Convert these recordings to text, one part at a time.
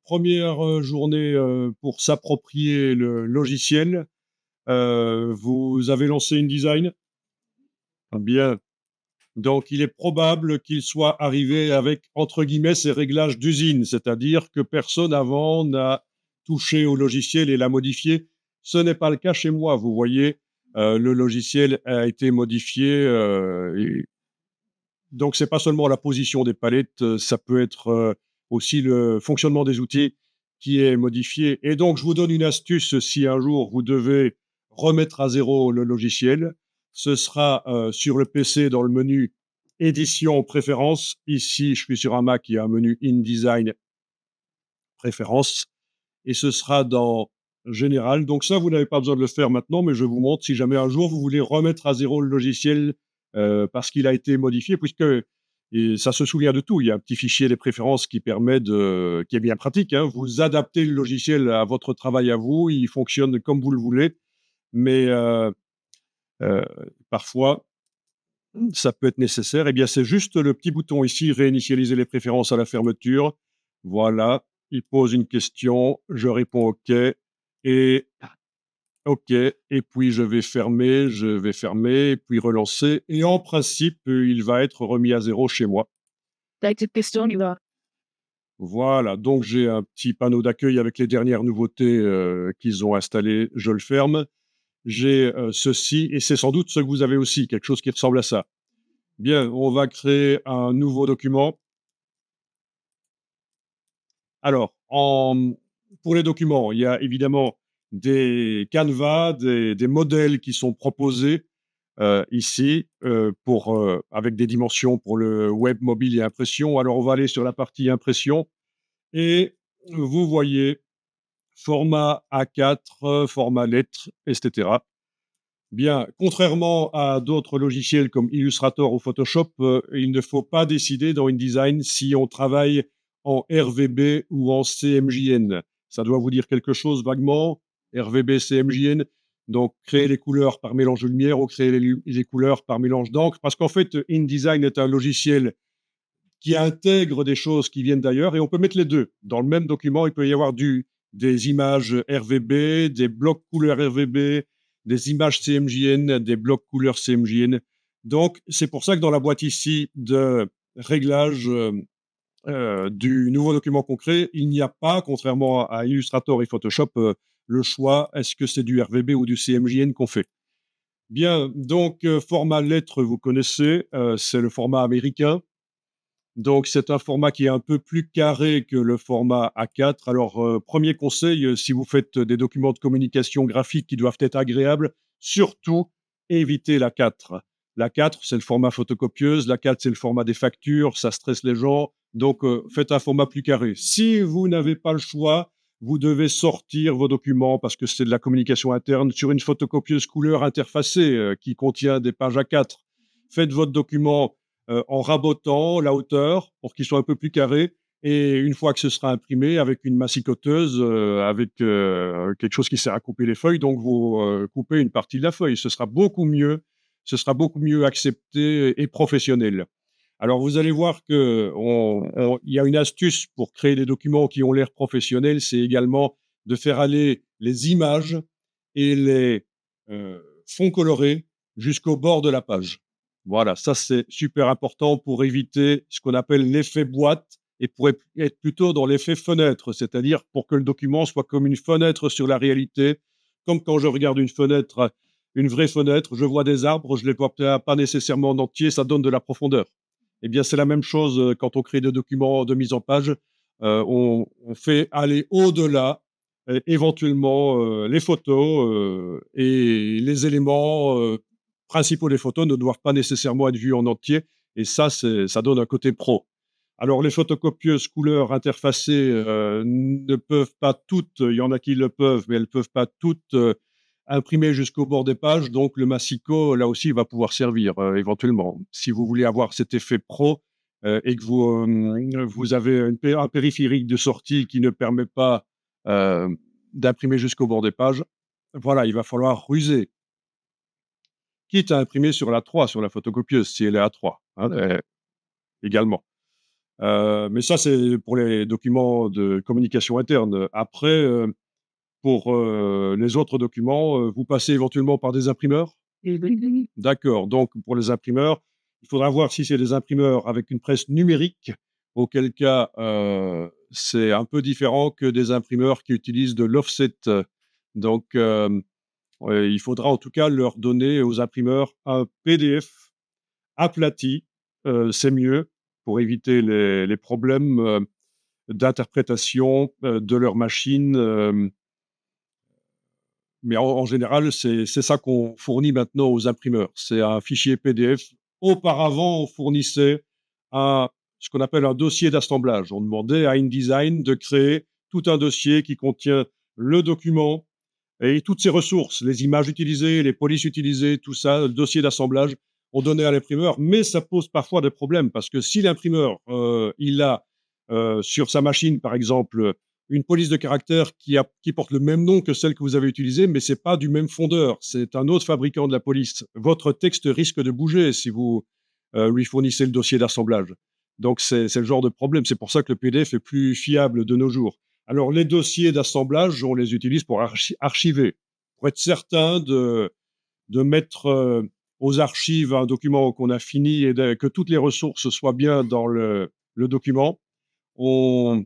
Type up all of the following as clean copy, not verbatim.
première journée pour s'approprier le logiciel. Vous avez lancé InDesign? Bien. Donc, il est probable qu'il soit arrivé avec, entre guillemets, «ses réglages d'usine», c'est-à-dire que personne avant n'a touché au logiciel et l'a modifié. Ce n'est pas le cas chez moi, vous voyez, le logiciel a été modifié, et donc c'est pas seulement la position des palettes, ça peut être, aussi le fonctionnement des outils qui est modifié et donc je vous donne une astuce si un jour vous devez remettre à zéro le logiciel. Ce sera, sur le PC dans le menu édition préférences. Ici, je suis sur un Mac, il y a un menu InDesign préférences et ce sera dans général. Donc ça, vous n'avez pas besoin de le faire maintenant, mais je vous montre si jamais un jour vous voulez remettre à zéro le logiciel, parce qu'il a été modifié puisque et ça se souvient de tout. Il y a un petit fichier des préférences qui permet de qui est bien pratique, hein. Vous adaptez le logiciel à votre travail à vous, il fonctionne comme vous le voulez, mais heu, parfois, ça peut être nécessaire. Eh bien, c'est juste le petit bouton ici, réinitialiser les préférences à la fermeture. Voilà, il pose une question, je réponds OK et OK et puis je vais fermer et puis relancer et en principe, il va être remis à zéro chez moi. Date Pistola. Voilà, donc j'ai un petit panneau d'accueil avec les dernières nouveautés, qu'ils ont installées, je le ferme. J'ai, ceci et c'est sans doute ce que vous avez aussi, quelque chose qui ressemble à ça. Bien, on va créer un nouveau document. Alors, pour les documents, il y a évidemment des canevas, des modèles qui sont proposés, ici, avec des dimensions pour le web, mobile et impression. Alors, on va aller sur la partie impression et vous voyez format A4, format lettres et cetera. Bien, contrairement à d'autres logiciels comme Illustrator ou Photoshop, il ne faut pas décider dans InDesign si on travaille en RVB ou en CMJN. Ça doit vous dire quelque chose vaguement? RVB, CMJN, donc créer les couleurs par mélange de lumière ou créer les couleurs par mélange d'encre. Parce qu'en fait, InDesign est un logiciel qui intègre des choses qui viennent d'ailleurs et on peut mettre les 2. Dans le même document, il peut y avoir des images RVB, des blocs couleurs RVB, des images CMJN, des blocs couleurs CMJN. Donc, c'est pour ça que dans la boîte ici de réglage, du nouveau document qu'on crée, il n'y a pas, contrairement à Illustrator et Photoshop, le choix, est-ce que c'est du RVB ou du CMJN qu'on fait? Bien, donc, format lettre, vous connaissez, c'est le format américain. Donc c'est un format qui est un peu plus carré que le format A4. Alors, 1er conseil, si vous faites des documents de communication graphique qui doivent être agréables, surtout évitez l'A4. L'A4, c'est le format photocopieuse, l'A4, c'est le format des factures, ça stresse les gens, donc faites un format plus carré. Si vous n'avez pas le choix, vous devez sortir vos documents parce que c'est de la communication interne sur une photocopieuse couleur interfacée, qui contient des pages A4. Faites votre document en rabotant la hauteur pour qu'il soit un peu plus carré et une fois que ce sera imprimé avec une massicoteuse, avec, quelque chose qui sert à couper les feuilles, donc vous, coupez une partie de la feuille. Ce sera beaucoup mieux accepté et professionnel. Alors vous allez voir qu'il y a une astuce pour créer des documents qui ont l'air professionnels, c'est également de faire aller les images et les, fonds colorés jusqu'au bord de la page. Voilà, ça c'est super important pour éviter ce qu'on appelle l'effet boîte et pour être plutôt dans l'effet fenêtre, c'est-à-dire pour que le document soit comme une fenêtre sur la réalité. Comme quand je regarde une fenêtre, une vraie fenêtre, je vois des arbres, je ne les vois pas nécessairement en entier, ça donne de la profondeur. Eh bien, c'est la même chose quand on crée des documents de mise en page. On fait aller au-delà, éventuellement, les photos et les éléments principaux des photos ne doivent pas nécessairement être vus en entier et ça donne un côté pro. Alors les photocopieuses couleurs interfacées, ne peuvent pas toutes, il y en a qui le peuvent, mais elles peuvent pas toutes, imprimer jusqu'au bord des pages, donc le massicot, là aussi, va pouvoir servir, éventuellement. Si vous voulez avoir cet effet pro, et que vous avez un périphérique de sortie qui ne permet pas, d'imprimer jusqu'au bord des pages, voilà, il va falloir ruser. Quitte à imprimer sur l'A3, sur la photocopieuse, si elle est A3, hein, également. Mais ça, c'est pour les documents de communication interne. Après, pour, les autres documents, vous passez éventuellement par des imprimeurs? Mhm. D'accord, donc pour les imprimeurs, il faudra voir si c'est des imprimeurs avec une presse numérique, auquel cas, c'est un peu différent que des imprimeurs qui utilisent de l'offset. Donc, ouais, il faudra en tout cas leur donner aux imprimeurs un PDF aplati, c'est mieux pour éviter les problèmes, d'interprétation, de leur machine, mais en général, c'est ça qu'on fournit maintenant aux imprimeurs. C'est un fichier PDF. Auparavant, on fournissait un ce qu'on appelle un dossier d'assemblage. On demandait à InDesign de créer tout un dossier qui contient le document et toutes ses ressources, les images utilisées, les polices utilisées, tout ça, le dossier d'assemblage, on donnait à l'imprimeur. Mais ça pose parfois des problèmes parce que si l'imprimeur, il a, sur sa machine, par exemple, une police de caractère qui porte le même nom que celle que vous avez utilisée, mais c'est pas du même fondeur, c'est un autre fabricant de la police. Votre texte risque de bouger si vous, lui fournissez le dossier d'assemblage. Donc c'est le genre de problème. C'est pour ça que le PDF est plus fiable de nos jours. Alors les dossiers d'assemblage, on les utilise pour archiver, pour être certain de mettre, aux archives un document qu'on a fini et que toutes les ressources soient bien dans le document. On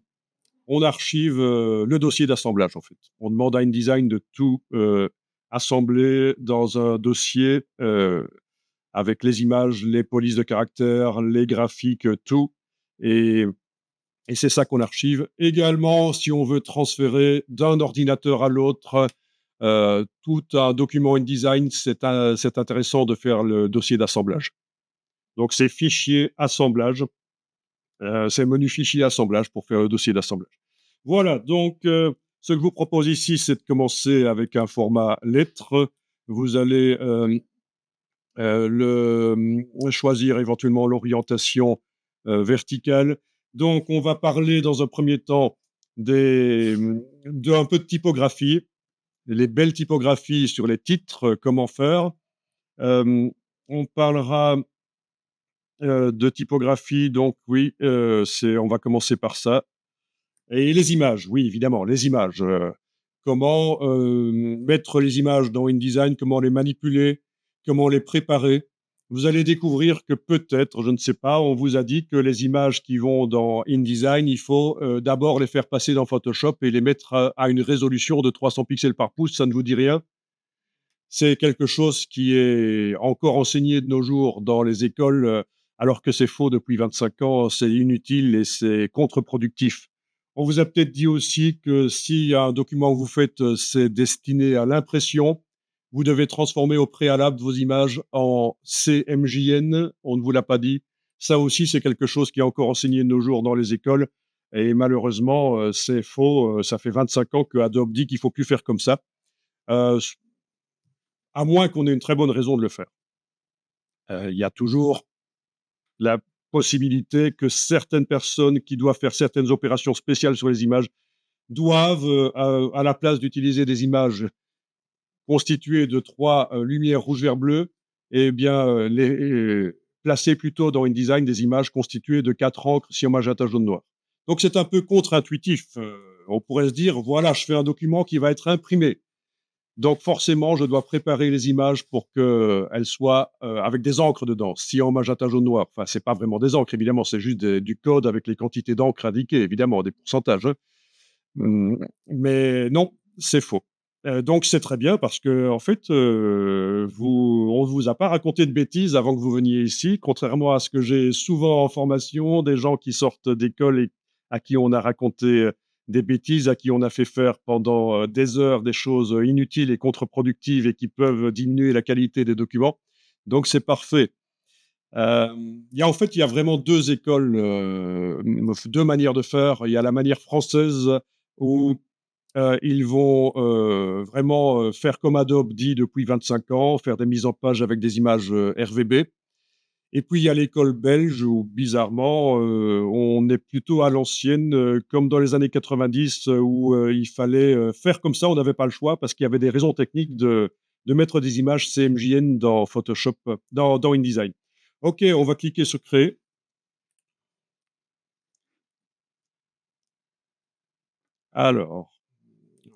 on archive, le dossier d'assemblage, en fait. On demande à InDesign de tout, assembler dans un dossier, avec les images, les polices de caractères, les graphiques, tout et et c'est ça qu'on archive. Également, si on veut transférer d'un ordinateur à l'autre, tout un document InDesign, c'est intéressant de faire le dossier d'assemblage. Donc c'est fichier assemblage, c'est menu fichier assemblage pour faire le dossier d'assemblage. Voilà, donc ce que je vous propose ici, c'est de commencer avec un format lettre. Vous allez, choisir éventuellement l'orientation, verticale. Donc on va parler dans un premier temps d'un peu de typographie, les belles typographies sur les titres, comment faire. On parlera, de typographie, donc oui, on va commencer par ça. Et les images, oui, évidemment, les images. Comment mettre les images dans InDesign, comment les manipuler, comment les préparer. Vous allez découvrir que peut-être, je ne sais pas, on vous a dit que les images qui vont dans InDesign, il faut d'abord les faire passer dans Photoshop et les mettre à une résolution de 300 pixels par pouce. Ça ne vous dit rien? C'est quelque chose qui est encore enseigné de nos jours dans les écoles, alors que c'est faux depuis 25 ans, c'est inutile et c'est contre-productif. On vous a peut-être dit aussi que si un document que vous faites, c'est destiné à l'impression, vous devez transformer au préalable vos images en CMJN, on ne vous l'a pas dit. Ça aussi, c'est quelque chose qui est encore enseigné de nos jours dans les écoles et malheureusement, c'est faux, ça fait 25 ans que Adobe dit qu'il faut plus faire comme ça. Heu, à moins qu'on ait une très bonne raison de le faire. Il y a toujours la possibilité que certaines personnes qui doivent faire certaines opérations spéciales sur les images doivent, à la place d'utiliser des images constituées de 3 lumières rouge, vert, bleu et bien, placer plutôt dans InDesign des images constituées de 4 encres cyan, magenta, jaune, noir. Donc c'est un peu contre-intuitif, on pourrait se dire: «Voilà, je fais un document qui va être imprimé». Donc forcément, je dois préparer les images pour qu'elles soient, avec des encres dedans. Cyan, magenta, jaune, noir. Enfin, c'est pas vraiment des encres évidemment, c'est juste du code avec les quantités d'encre indiquées évidemment, des pourcentages, hein. Mais non, c'est faux. Donc c'est très bien parce qu'en fait, on ne vous a pas raconté de bêtises avant que vous veniez ici, contrairement à ce que j'ai souvent en formation, des gens qui sortent d'école et à qui on a raconté, des bêtises, à qui on a fait faire pendant, des heures des choses, inutiles et contre-productives et qui peuvent diminuer la qualité des documents. Donc c'est parfait. Il y a vraiment 2 écoles, 2 manières de faire. Il y a la manière française où ils vont, vraiment, faire comme Adobe dit depuis 25 ans, faire des mises en page avec des images, RVB. Et puis il y a l'école belge où bizarrement, on est plutôt à l'ancienne, comme dans les années 90, où, il fallait, faire comme ça, on n'avait pas le choix parce qu'il y avait des raisons techniques de mettre des images CMJN dans Photoshop, dans InDesign. OK, on va cliquer sur créer. Alors,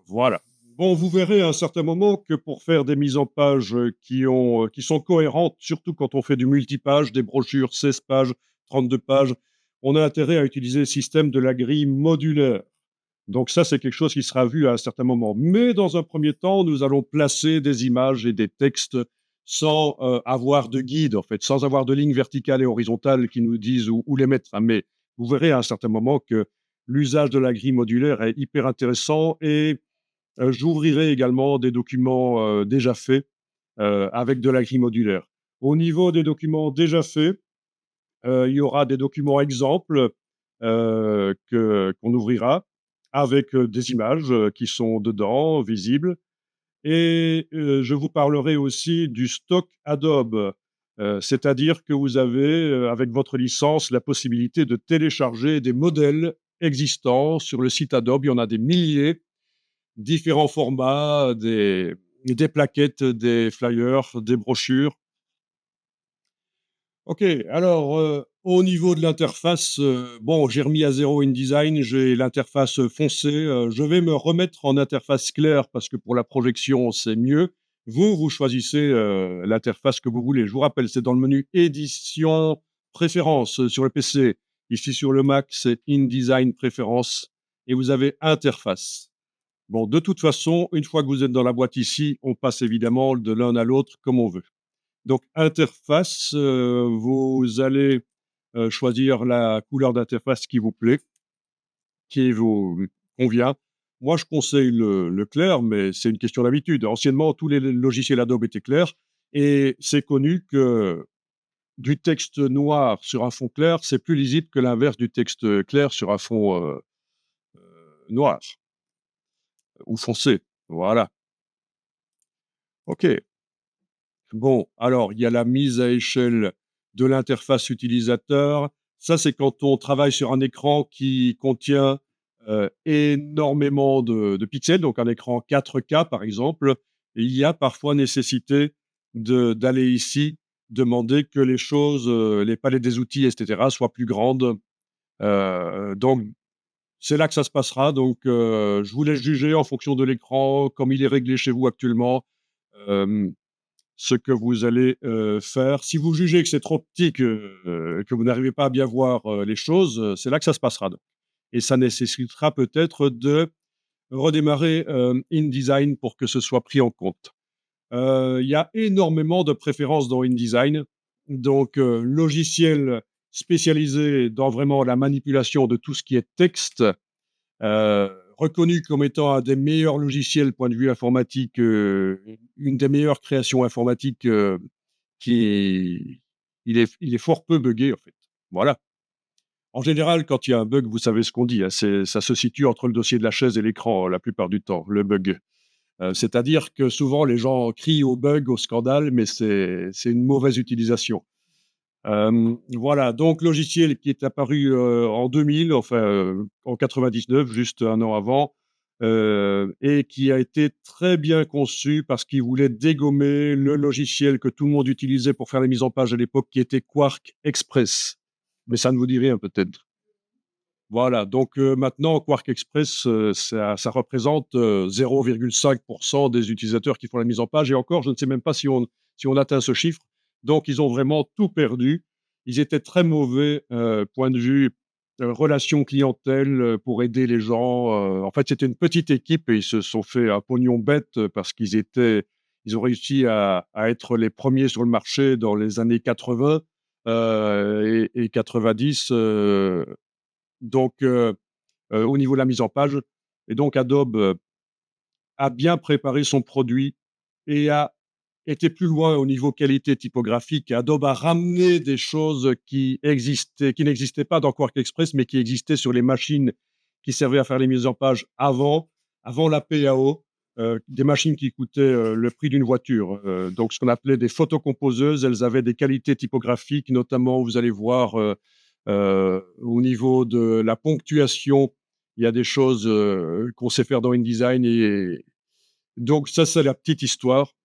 voilà. Bon, vous verrez à un certain moment que pour faire des mises en page, qui sont cohérentes, surtout quand on fait du multipage, des brochures 16 pages, 32 pages, on a intérêt à utiliser le système de la grille modulaire. Donc ça, c'est quelque chose qui sera vu à un certain moment. Mais dans un premier temps, nous allons placer des images et des textes sans avoir de guide, en fait, sans avoir de lignes verticales et horizontales qui nous disent où les mettre, hein. Mais vous verrez à un certain moment que l'usage de la grille modulaire est hyper intéressant et j'ouvrirai également des documents déjà faits avec de la grille modulaire. Au niveau des documents déjà faits, il y aura des documents exemples qu'on ouvrira avec des images qui sont dedans, visibles. Et je vous parlerai aussi du stock Adobe, c'est-à-dire que vous avez, avec votre licence, la possibilité de télécharger des modèles existants sur le site Adobe. Il y en a des milliers, différents formats, des plaquettes, des flyers, des brochures. OK, alors, au niveau de l'interface, bon, j'ai remis à zéro InDesign, j'ai l'interface, foncée, je vais me remettre en interface claire parce que pour la projection, c'est mieux. Vous, vous choisissez, l'interface que vous voulez. Je vous rappelle, c'est dans le menu édition, préférences, sur le PC. Ici, sur le Mac, c'est InDesign préférences et vous avez interface. Bon, de toute façon, une fois que vous êtes dans la boîte ici, on passe évidemment de l'un à l'autre comme on veut. Donc interface, vous allez, choisir la couleur d'interface qui vous plaît, qui vous convient. Moi, je conseille le clair, mais c'est une question d'habitude. Anciennement, tous les logiciels Adobe étaient clairs et c'est connu que du texte noir sur un fond clair, c'est plus lisible que l'inverse du texte, clair sur un fond, noir ou foncé. Voilà. OK. Bon, alors, il y a la mise à échelle de l'interface utilisateur. Ça, c'est quand on travaille sur un écran qui contient énormément de pixels, donc un écran 4K par exemple. Et il y a parfois nécessité d'aller ici demander que les choses, les palettes des outils, etc., soient plus grandes. Donc, c'est là que ça se passera. Donc, je vous laisse juger en fonction de l'écran, comme il est réglé chez vous actuellement. Euh, Ce que vous allez, faire. Si vous jugez que c'est trop petit, que vous n'arrivez pas à bien voir, les choses, c'est là que ça se passera donc et ça nécessitera peut-être de redémarrer, InDesign pour que ce soit pris en compte. Il y a énormément de préférences dans InDesign, donc logiciel spécialisé dans vraiment la manipulation de tout ce qui est texte, reconnu comme étant un des meilleurs logiciels point de vue informatique, une des meilleures créations informatiques, qui est il est fort peu buggé, en fait. Voilà. En général, quand il y a un bug, vous savez ce qu'on dit, hein, c'est ça se situe entre le dossier de la chaise et l'écran, la plupart du temps, le bug. C'est-à-dire que souvent les gens crient au bug, au scandale, mais c'est une mauvaise utilisation. Voilà, donc logiciel qui est apparu, en 2000, enfin, en 99, juste un an avant, et qui a été très bien conçu parce qu'il voulait dégommer le logiciel que tout le monde utilisait pour faire les mises en page à l'époque, qui était Quark Express. Mais ça ne vous dit rien peut-être? Voilà, donc maintenant Quark Express, ça représente, 0,5 des utilisateurs qui font la mise en page et encore, je ne sais même pas si on atteint ce chiffre. Donc ils ont vraiment tout perdu. Ils étaient très mauvais, point de vue, relation clientèle, pour aider les gens, en fait, c'était une petite équipe et ils se sont fait un pognon bête, parce ils ont réussi à être les premiers sur le marché dans les années 80, et 90, donc au niveau de la mise en page et donc Adobe, a bien préparé son produit et a été plus loin au niveau qualité typographique. Adobe a ramené des choses qui n'existaient pas dans Quark Express, mais qui existaient sur les machines qui servaient à faire les mises en page avant la PAO, des machines qui coûtaient, le prix d'une voiture, donc ce qu'on appelait des photocomposeuses. Elles avaient des qualités typographiques, notamment, vous allez voir, au niveau de la ponctuation, il y a des choses, qu'on sait faire dans InDesign et donc ça, c'est la petite histoire.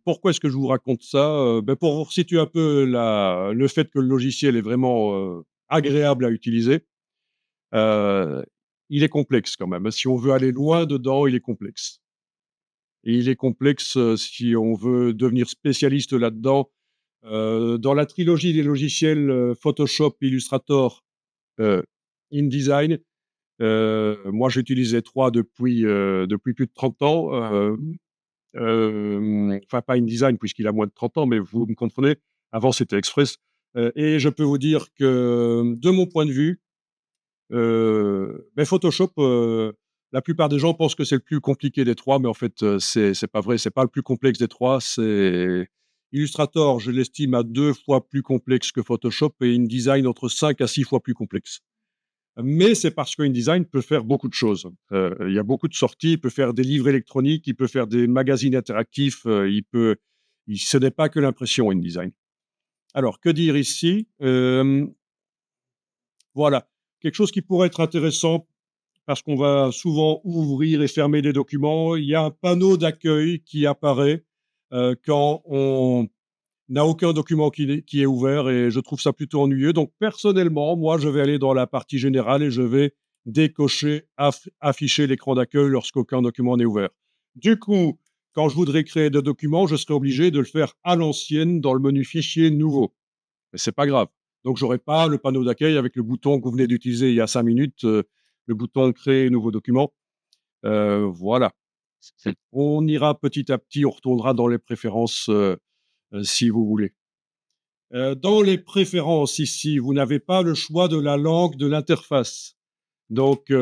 Pourquoi est-ce que je vous raconte ça? Pour vous resituer un peu le fait que le logiciel est vraiment, agréable à utiliser. Heu il est complexe quand même. Si on veut aller loin dedans, il est complexe. Et il est complexe si on veut devenir spécialiste là-dedans. Dans la trilogie des logiciels Photoshop, Illustrator, InDesign, moi j'utilise les 3 depuis plus de 30 ans. Enfin pas InDesign puisqu'il a moins de 30 ans, mais vous me comprenez. Avant c'était Express, et je peux vous dire que, de mon point de vue, Photoshop, la plupart des gens pensent que c'est le plus compliqué des 3, mais en fait, c'est pas vrai. C'est pas le plus complexe des 3. C'est Illustrator, je l'estime à 2 fois plus complexe que Photoshop, et InDesign entre 5 à 6 fois plus complexe. Mais c'est parce qu'InDesign peut faire beaucoup de choses. Il y a beaucoup de sorties, il peut faire des livres électroniques, il peut faire des magazines interactifs, ce n'est pas que l'impression InDesign. Alors que dire ici? Voilà, quelque chose qui pourrait être intéressant parce qu'on va souvent ouvrir et fermer des documents. Il y a un panneau d'accueil qui apparaît, quand on n'a aucun document qui est ouvert, et je trouve ça plutôt ennuyeux. Donc personnellement, moi, je vais aller dans la partie générale et je vais décocher, afficher l'écran d'accueil lorsqu'aucun document n'est ouvert. Du coup, quand je voudrais créer des documents, je serai obligé de le faire à l'ancienne dans le menu Fichier nouveau. Mais c'est pas grave. Donc j'aurai pas le panneau d'accueil avec le bouton que vous venez d'utiliser il y a 5 minutes, le bouton «Créer nouveau document». Voilà. On ira petit à petit, on retournera dans les préférences, si vous voulez. Dans les préférences ici, vous n'avez pas le choix de la langue de l'interface. Donc,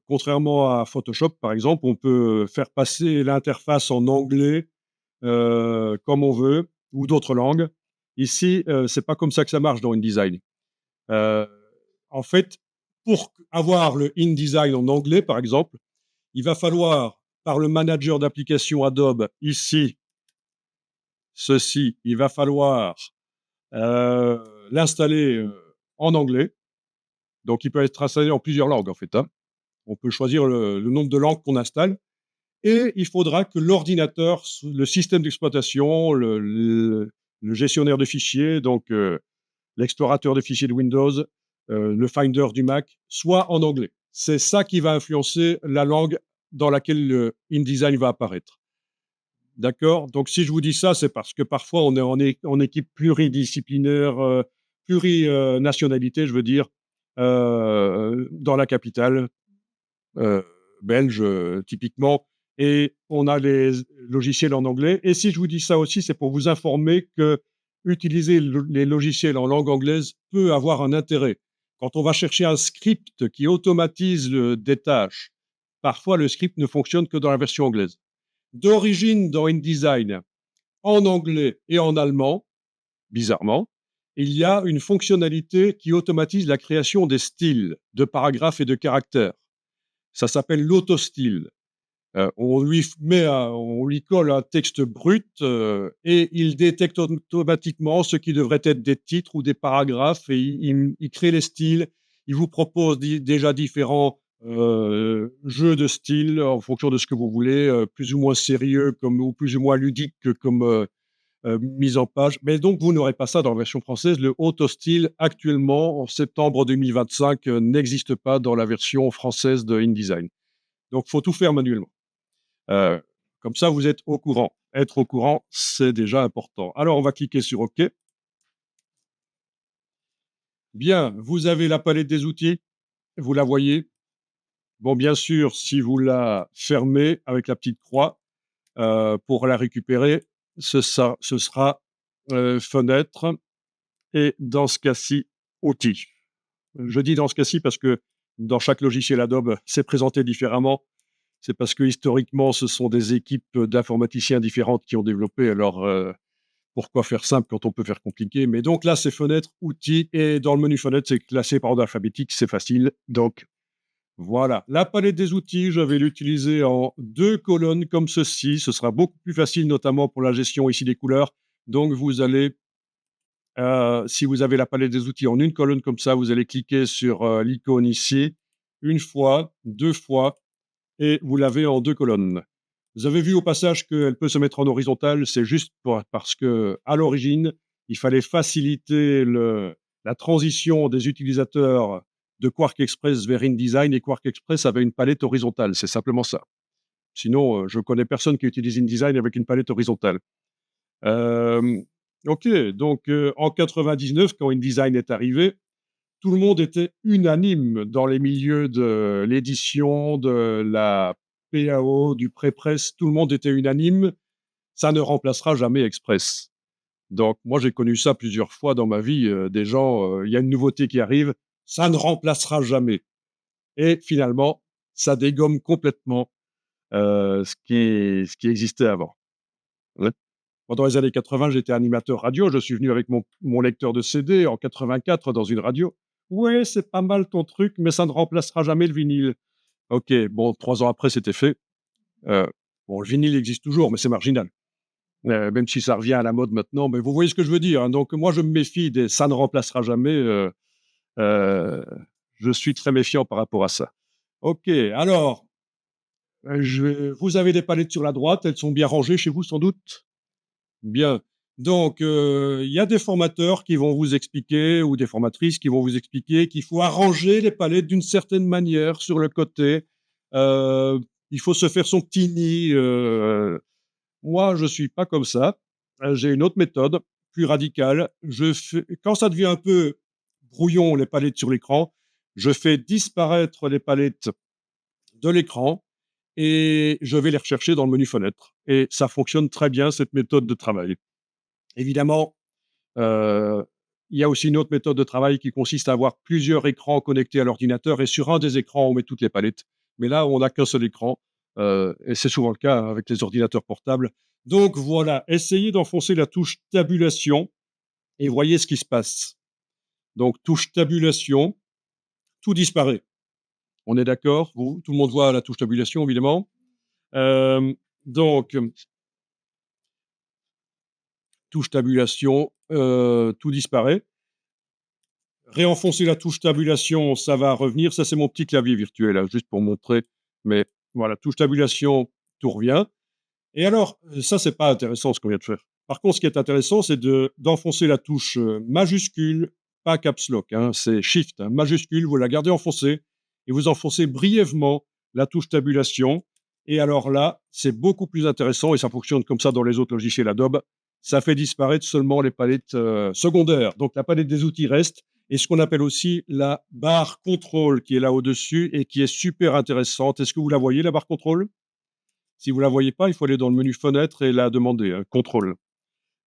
contrairement à Photoshop, par exemple, on peut faire passer l'interface en anglais, comme on veut, ou d'autres langues. Ici, c'est pas comme ça que ça marche dans InDesign. Heu, En fait, pour avoir le InDesign en anglais, par exemple, il va falloir, par le manager d'application Adobe, ici, ceci, il va falloir Heu, l'installer, en anglais. Donc il peut être installé en plusieurs langues, en fait, hein. On peut choisir le nombre de langues qu'on installe, et il faudra que l'ordinateur, le système d'exploitation, le gestionnaire de fichiers, donc l'explorateur de fichiers de Windows, le Finder du Mac, soit en anglais. C'est ça qui va influencer la langue dans laquelle le InDesign va apparaître. D'accord? Donc si je vous dis ça, c'est parce que parfois on est en équipe pluridisciplinaire, nationalité, je veux dire, dans la capitale, heu, belge, typiquement, et on a les logiciels en anglais. Et si je vous dis ça aussi, c'est pour vous informer qu'utiliser les logiciels en langue anglaise peut avoir un intérêt. Quand on va chercher un script qui automatise des tâches, parfois le script ne fonctionne que dans la version anglaise. D'origine dans InDesign, en anglais et en allemand, bizarrement, il y a une fonctionnalité qui automatise la création des styles, de paragraphes et de caractères. Ça s'appelle l'autostyle. On lui colle un texte brut, et il détecte automatiquement ce qui devrait être des titres ou des paragraphes, et il crée les styles. Il vous propose déjà différents jeux de style en fonction de ce que vous voulez, plus ou moins sérieux comme, ou plus ou moins ludique comme mise en page. Mais donc vous n'aurez pas ça dans la version française. Le auto-style actuellement, en septembre 2025, n'existe pas dans la version française de InDesign. Donc il faut tout faire manuellement. Heu, Comme ça, vous êtes au courant. Être au courant, c'est déjà important. Alors, on va cliquer sur OK. Bien, vous avez la palette des outils, vous la voyez? Bon, bien sûr, si vous la fermez avec la petite croix, pour la récupérer, ce sera, fenêtre, et dans ce cas-ci, outils. Je dis dans ce cas-ci parce que dans chaque logiciel Adobe, c'est présenté différemment. C'est parce que historiquement, ce sont des équipes d'informaticiens différentes qui ont développé. Alors, pourquoi faire simple quand on peut faire compliqué? Mais donc là, c'est fenêtre, outils, et dans le menu fenêtre, c'est classé par ordre alphabétique, c'est facile. Donc voilà, la palette des outils, je vais l'utiliser en 2 colonnes comme ceci. Ce sera beaucoup plus facile, notamment pour la gestion ici des couleurs. Donc vous allez, si vous avez la palette des outils en une colonne comme ça, vous allez cliquer sur, l'icône ici, une fois, 2 fois, et vous l'avez en 2 colonnes. Vous avez vu au passage qu'elle peut se mettre en horizontal, c'est juste parce qu'à l'origine, il fallait faciliter la transition des utilisateurs de Quark Express vers InDesign et Quark Express avait une palette horizontale. C'est simplement ça. Sinon, je connais personne qui utilise InDesign avec une palette horizontale. Hem, OK, donc en 99, quand InDesign est arrivé, tout le monde était unanime dans les milieux de l'édition, de la PAO, du pré-presse, tout le monde était unanime, ça ne remplacera jamais Express. Donc moi, j'ai connu ça plusieurs fois dans ma vie, des gens, il y a une nouveauté qui arrive, ça ne remplacera jamais et finalement, ça dégomme complètement, ce qui existait avant. Ouais. Pendant les années 80, j'étais animateur radio, je suis venu avec mon lecteur de CD en 84 dans une radio. «Ouais, c'est pas mal ton truc, mais ça ne remplacera jamais le vinyle». OK, bon, 3 ans après, c'était fait. Heu, bon, le vinyle existe toujours, mais c'est marginal. Même si ça revient à la mode maintenant, mais vous voyez ce que je veux dire, hein? Donc moi, je me méfie des «ça ne remplacera jamais», heu, je suis très méfiant par rapport à ça. OK, alors, vous avez des palettes sur la droite, elles sont bien rangées chez vous, sans doute? Bien. Donc, il y a des formateurs qui vont vous expliquer ou des formatrices qui vont vous expliquer qu'il faut arranger les palettes d'une certaine manière sur le côté. Heu, il faut se faire son petit nid, moi, je suis pas comme ça. J'ai une autre méthode, plus radicale. Je fais quand ça devient un peu brouillon, les palettes sur l'écran, je fais disparaître les palettes de l'écran et je vais les rechercher dans le menu fenêtre et ça fonctionne très bien cette méthode de travail. Évidemment, Heu, il y a aussi une autre méthode de travail qui consiste à avoir plusieurs écrans connectés à l'ordinateur et sur un des écrans, on met toutes les palettes. Mais là, on n'a qu'un seul écran, et c'est souvent le cas avec les ordinateurs portables. Donc voilà, essayez d'enfoncer la touche tabulation et voyez ce qui se passe. Donc touche tabulation, tout disparaît. On est d'accord? Tout le monde voit la touche tabulation évidemment? Hem, donc touche tabulation, tout disparaît. Réenfoncer la touche tabulation, ça va revenir. Ça, c'est mon petit clavier virtuel, là, juste pour montrer. Mais voilà, touche tabulation, tout revient. Et alors, ça, c'est pas intéressant ce qu'on vient de faire. Par contre, ce qui est intéressant, c'est d'enfoncer la touche majuscule, pas caps lock, hein, c'est shift, hein, majuscule, vous la gardez enfoncée et vous enfoncez brièvement la touche tabulation. Et alors là, c'est beaucoup plus intéressant et ça fonctionne comme ça dans les autres logiciels Adobe. Ça fait disparaître seulement les palettes secondaires. Donc la palette des outils reste et ce qu'on appelle aussi la barre contrôle qui est là au-dessus et qui est super intéressante. Est-ce que vous la voyez, la barre contrôle? Si vous la voyez pas, il faut aller dans le menu fenêtre et la demander, contrôle.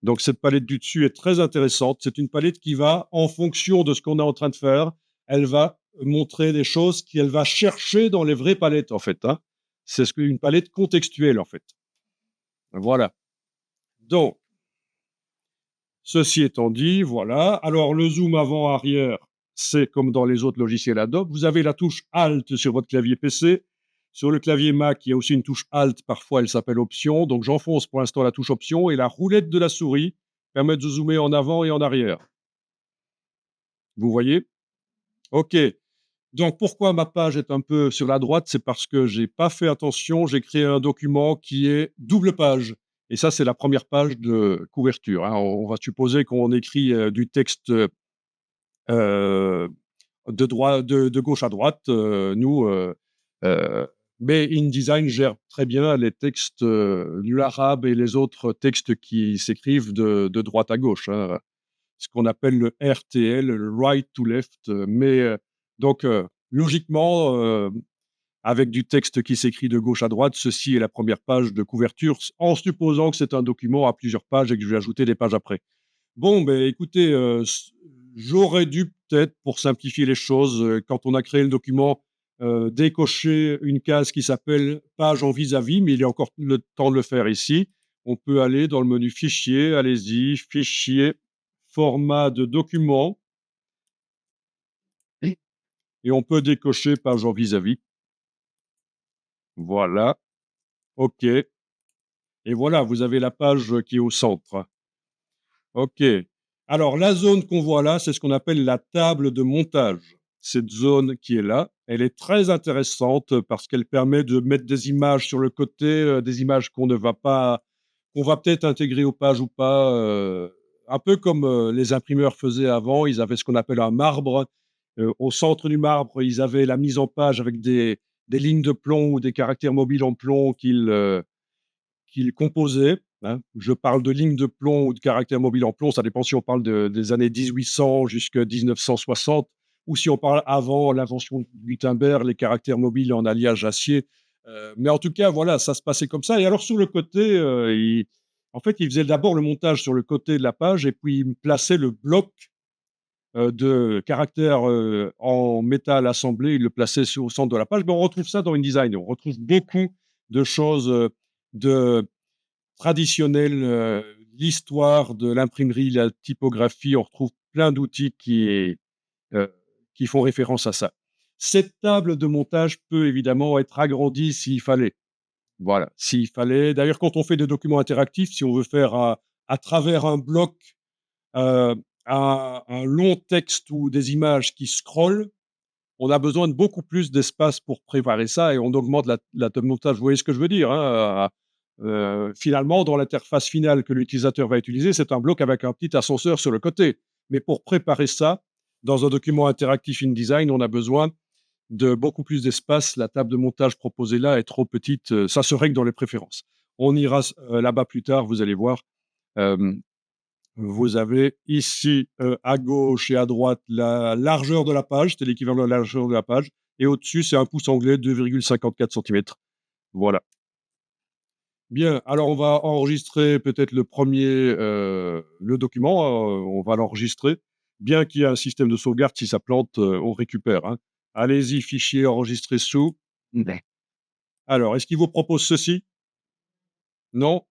Donc cette palette du dessus est très intéressante. C'est une palette qui va, en fonction de ce qu'on est en train de faire, elle va montrer des choses qu'elle va chercher dans les vraies palettes, en fait, hein. C'est ce qu'une palette contextuelle, en fait. Voilà. Donc, ceci étant dit, voilà. Alors le zoom avant-arrière, c'est comme dans les autres logiciels Adobe. Vous avez la touche Alt sur votre clavier PC. Sur le clavier Mac, il y a aussi une touche Alt, parfois elle s'appelle Option. Donc j'enfonce pour l'instant la touche Option et la roulette de la souris permet de zoomer en avant et en arrière. Vous voyez? OK. Donc pourquoi ma page est un peu sur la droite? C'est parce que j'ai pas fait attention, j'ai créé un document qui est double page et ça, c'est la première page de couverture, hein. On va supposer qu'on écrit, du texte, de gauche à droite, heu, mais InDesign gère très bien les textes, l'arabe et les autres textes qui s'écrivent de droite à gauche, hein, ce qu'on appelle le RTL, le right to left, donc logiquement, avec du texte qui s'écrit de gauche à droite, ceci est la première page de couverture, en supposant que c'est un document à plusieurs pages et que je vais ajouter des pages après. Bon, beh, écoutez, j'aurais dû peut-être, pour simplifier les choses, quand on a créé le document, décocher une case qui s'appelle «Page en vis-à-vis», mais il est encore le temps de le faire ici. On peut aller dans le menu «Fichier», allez-y, «Fichier», «Format de document» et on peut décocher «Page en vis-à-vis». Voilà, OK et voilà, vous avez la page, qui est au centre. OK. Alors la zone qu'on voit là, c'est ce qu'on appelle la table de montage. Cette zone qui est là, elle est très intéressante parce qu'elle permet de mettre des images sur le côté, des images qu'on va peut-être intégrer aux pages ou pas, un peu comme, les imprimeurs faisaient avant. Ils avaient ce qu'on appelle un marbre Au centre du marbre, ils avaient la mise en page avec des lignes de plomb ou des caractères mobiles en plomb qu'ils composaient, hein. Je parle de lignes de plomb ou de caractères mobiles en plomb, ça dépend si on parle des années 1800 jusqu'à 1960 ou si on parle avant l'invention de Gutenberg, les caractères mobiles en alliage acier. Mais en tout cas, voilà, ça se passait comme ça. Et alors sur le côté, en fait, il faisait d'abord le montage sur le côté de la page et puis il plaçait le bloc de caractères en métal assemblé, il le plaçait au centre de la page. Mais on retrouve ça dans InDesign. On retrouve beaucoup de choses de traditionnelles, l'histoire de l'imprimerie, la typographie. On retrouve plein d'outils euh, qui font référence à ça. Cette table de montage peut évidemment être agrandie s'il fallait. Voilà, s'il fallait. D'ailleurs, quand on fait des documents interactifs, si on veut faire à travers un bloc euh, un long texte ou des images qui scrollent, on a besoin de beaucoup plus d'espace pour préparer ça et on augmente la table de montage. Vous voyez ce que je veux dire, hein. Finalement, dans l'interface finale que l'utilisateur va utiliser, c'est un bloc avec un petit ascenseur sur le côté. Mais pour préparer ça, dans un document interactif InDesign, on a besoin de beaucoup plus d'espace. La table de montage proposée là est trop petite. Ça se règle dans les préférences. On ira là-bas plus tard, vous allez voir. Euh, Vous avez ici, à gauche et à droite, la largeur de la page, c'est l'équivalent de la largeur de la page et au-dessus, c'est un pouce anglais, 2,54 centimètres. Voilà. Bien, alors on va enregistrer peut-être le document, on va l'enregistrer. Bien qu'il y ait un système de sauvegarde, si ça plante, on récupère, hein. Allez-y, fichier, enregistrer sous. Ouais. Alors, est-ce qu'il vous propose ceci? Non?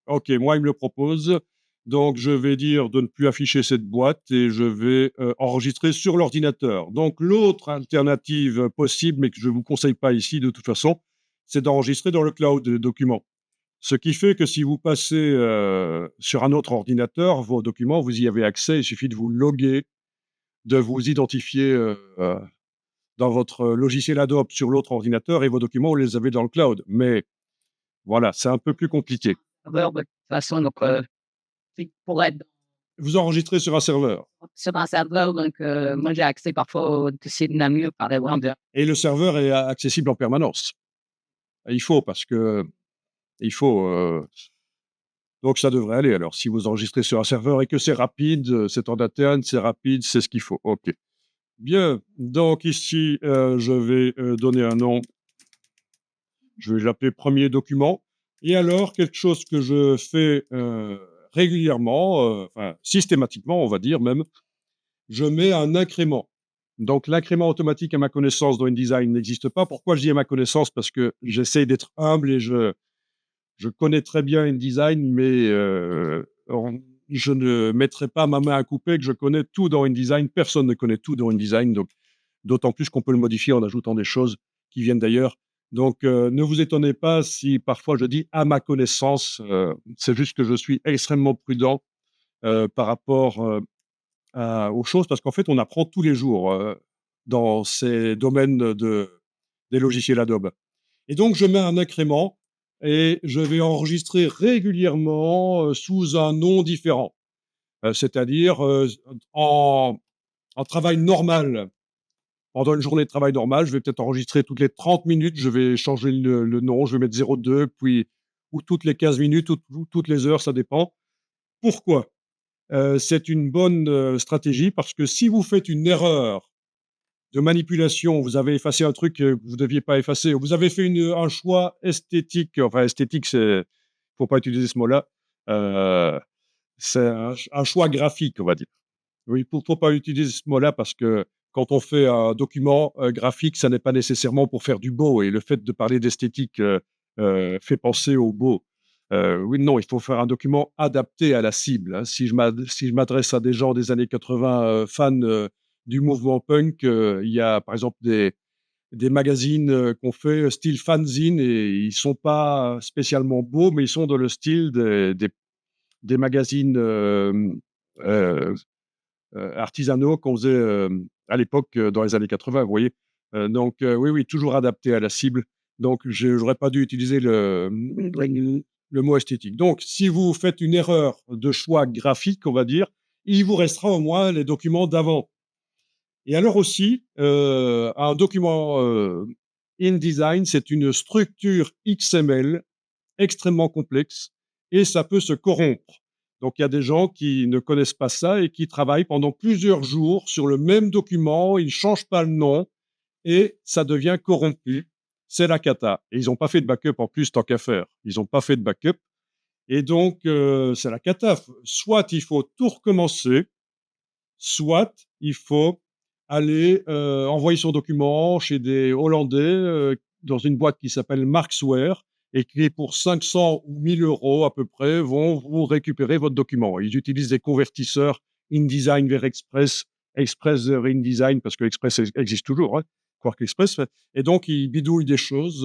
OK, moi, il me le propose. Donc, je vais dire de ne plus afficher cette boîte et je vais enregistrer sur l'ordinateur. Donc, l'autre alternative possible, mais que je ne vous conseille pas ici de toute façon, c'est d'enregistrer dans le cloud les documents. Ce qui fait que si vous passez sur un autre ordinateur, vos documents, vous y avez accès. Il suffit de vous loguer, de vous identifier dans votre logiciel Adobe sur l'autre ordinateur et vos documents, vous les avez dans le cloud. Mais voilà, c'est un peu plus compliqué. Ouais, de toute façon, donc, c'est pour être Vous enregistrez sur un serveur. sur un serveur, donc, moi, j'ai accès parfois au dossier de Namur, par exemple. Et le serveur est accessible en permanence. Il faut parce que il faut, donc ça devrait aller alors. Si vous enregistrez sur un serveur et que c'est rapide, c'est en interne, c'est rapide, c'est ce qu'il faut. OK. Bien, donc ici, je vais, donner un nom. Je vais l'appeler «premier document» et alors quelque chose que je fais, régulièrement, enfin systématiquement, on va dire même, je mets un incrément. Donc l'incrément automatique à ma connaissance dans InDesign n'existe pas. Pourquoi je dis à ma connaissance? Parce que j'essaie d'être humble et je connais très bien InDesign, mais je ne mettrai pas ma main à couper que je connais tout dans InDesign. Personne ne connaît tout dans InDesign, donc d'autant plus qu'on peut le modifier en ajoutant des choses qui viennent d'ailleurs. Donc ne vous étonnez pas si parfois je dis à ma connaissance. C'est juste que je suis extrêmement prudent par rapport aux choses parce qu'en fait, on apprend tous les jours dans ces domaines des logiciels Adobe. Et donc, je mets un incrément et je vais enregistrer régulièrement sous un nom différent. C'est-à-dire en travail normal, pendant une journée de travail normale, je vais peut-être enregistrer toutes les 30 minutes, je vais changer le nom, je vais mettre 02, puis ou toutes les 15 minutes, ou toutes les heures, ça dépend. Pourquoi? C'est une bonne stratégie parce que si vous faites une erreur de manipulation, vous avez effacé un truc que vous ne deviez pas effacer, vous avez fait un choix esthétique, enfin esthétique, c'est faut pas utiliser ce mot-là, heu, c'est un choix graphique, on va dire. Oui, faut pas utiliser ce mot-là parce que quand on fait un document, graphique, ça n'est pas nécessairement pour faire du beau et le fait de parler d'esthétique, fait penser au beau. Oui, non, il faut faire un document adapté à la cible, hein. Si je m'adresse à des gens des années 80, fans, du mouvement punk, il y a par exemple des magazines, qu'on fait, style fanzine et ils sont pas spécialement beaux, mais ils sont dans le style des magazines, heu artisanaux qu'on faisait, à l'époque, dans les années 80, vous voyez? Donc oui, oui, toujours adapté à la cible. Donc j'aurais pas dû utiliser le mot esthétique. Donc si vous faites une erreur de choix graphique, on va dire, il vous restera au moins les documents d'avant. Et alors aussi, un document, InDesign, c'est une structure XML extrêmement complexe et ça peut se corrompre. Donc il y a des gens qui ne connaissent pas ça et qui travaillent pendant plusieurs jours sur le même document, ils ne changent pas le nom et ça devient corrompu. C'est la cata. Et ils n'ont pas fait de backup en plus, tant qu'à faire. Ils n'ont pas fait de backup et donc c'est la cata. Soit il faut tout recommencer, soit il faut aller, envoyer son document chez des Hollandais, dans une boîte qui s'appelle Marxware et qui, pour 500 ou 1 000 € à peu près, vont vous récupérer votre document. Ils utilisent des convertisseurs InDesign vers Express, Express vers InDesign parce que Express existe toujours, hein, Quark Express, et donc ils bidouillent des choses,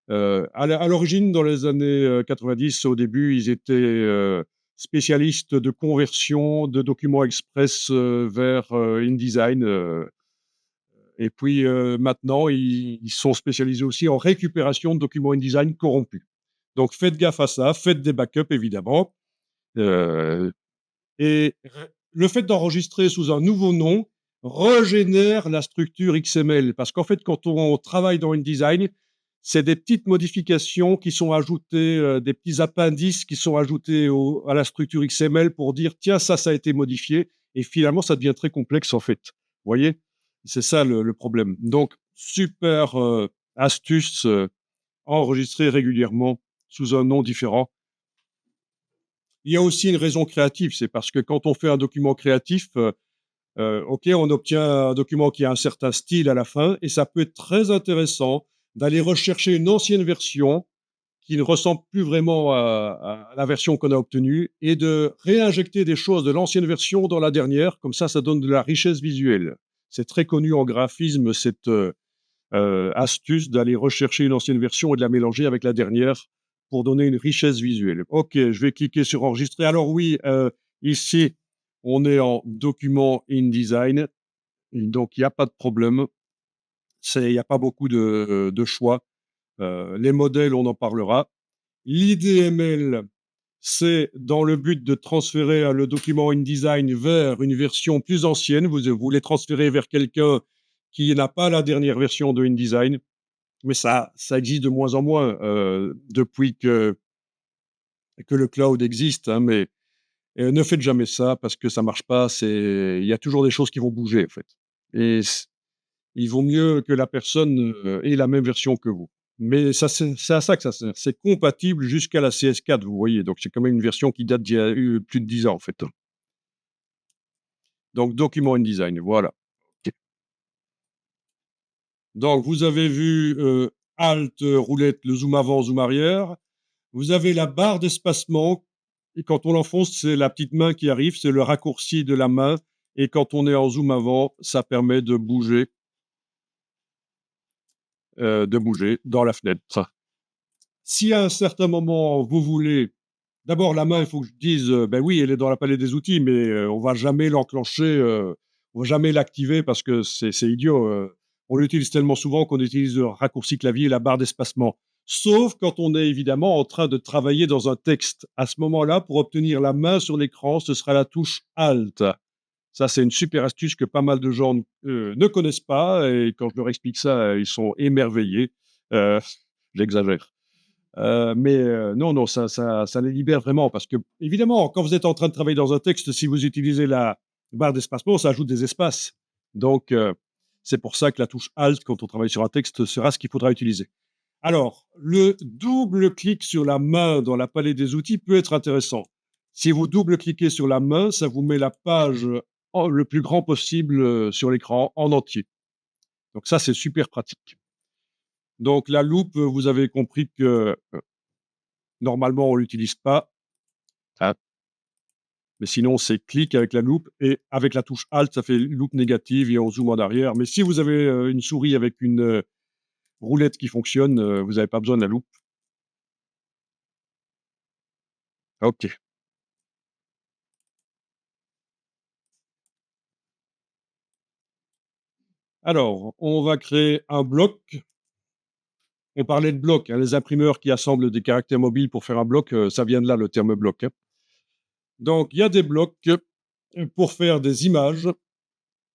à l'origine, dans les années, 90, au début, ils étaient, spécialistes de conversion de documents express, vers, InDesign, et puis, maintenant, ils sont spécialisés aussi en récupération de documents InDesign corrompus. Donc faites gaffe à ça, faites des backups évidemment, heu et le fait d'enregistrer sous un nouveau nom régénère la structure XML. Parce qu'en fait, quand on travaille dans InDesign, c'est des petites modifications qui sont ajoutées, des petits appendices qui sont ajoutés à la structure XML pour dire: «Tiens, ça a été modifié» et finalement, ça devient très complexe, en fait. Vous voyez? C'est ça le problème. Donc super, astuce, enregistrer régulièrement sous un nom différent. Il y a aussi une raison créative, c'est parce que quand on fait un document créatif, OK, on obtient un document qui a un certain style à la fin et ça peut être très intéressant d'aller rechercher une ancienne version qui ne ressemble plus vraiment à la version qu'on a obtenue et de réinjecter des choses de l'ancienne version dans la dernière. Comme ça donne de la richesse visuelle. C'est très connu en graphisme, cette, astuce d'aller rechercher une ancienne version et de la mélanger avec la dernière pour donner une richesse visuelle. OK, je vais cliquer sur enregistrer. Alors oui, ici, on est en document InDesign, donc il y a pas de problème. Il y a pas beaucoup de choix. Les modèles, on en parlera. L'IDML, c'est dans le but de transférer, le document InDesign vers une version plus ancienne. Vous voulez transférer vers quelqu'un qui n'a pas la dernière version de InDesign. Mais ça existe de moins en moins, depuis que le cloud existe, hein, mais ne faites jamais ça parce que ça marche pas. Il y a toujours des choses qui vont bouger, en fait et il vaut mieux que la personne, ait la même version que vous. Mais ça, c'est à ça que ça sert. C'est compatible jusqu'à la CS4, vous voyez? Donc c'est quand même une version qui date d'il y a eu plus de 10 ans, en fait, hein. Donc document InDesign, voilà. OK. Donc vous avez vu, alt, roulette, le zoom avant, zoom arrière. Vous avez la barre d'espacement et quand on l'enfonce, c'est la petite main qui arrive, c'est le raccourci de la main et quand on est en zoom avant, ça permet de bouger dans la fenêtre. Si à un certain moment, vous voulez d'abord la main, il faut que je dise, ben oui, elle est dans la palette des outils, mais on va jamais l'enclencher, on va jamais l'activer parce que c'est idiot, on l'utilise tellement souvent qu'on utilise le raccourci clavier et la barre d'espacement. Sauf quand on est évidemment en train de travailler dans un texte. À ce moment-là, pour obtenir la main sur l'écran, ce sera la touche Alt. Ça, c'est une super astuce que pas mal de gens, ne connaissent pas et quand je leur explique ça, ils sont émerveillés. Heu, j'exagère. Mais non, non, ça les libère vraiment parce que évidemment, quand vous êtes en train de travailler dans un texte, si vous utilisez la barre d'espacement, ça ajoute des espaces. Donc c'est pour ça que la touche Alt, quand on travaille sur un texte, sera ce qu'il faudra utiliser. Alors, le double clic sur la main dans la palette des outils peut être intéressant. Si vous double-cliquez sur la main, ça vous met la page en le plus grand possible, sur l'écran en entier. Donc ça, c'est super pratique. Donc la loupe, vous avez compris que, normalement, on l'utilise pas. Ah, mais sinon, c'est clic avec la loupe et avec la touche Alt, ça fait loupe négative et on zoome en arrière. Mais si vous avez, une souris avec une, roulette qui fonctionne, vous avez pas besoin de la loupe. OK. Alors, on va créer un bloc. On parlait de blocs, hein, les imprimeurs qui assemblent des caractères mobiles pour faire un bloc, ça vient de là le terme bloc, hein. Donc il y a des blocs, pour faire des images,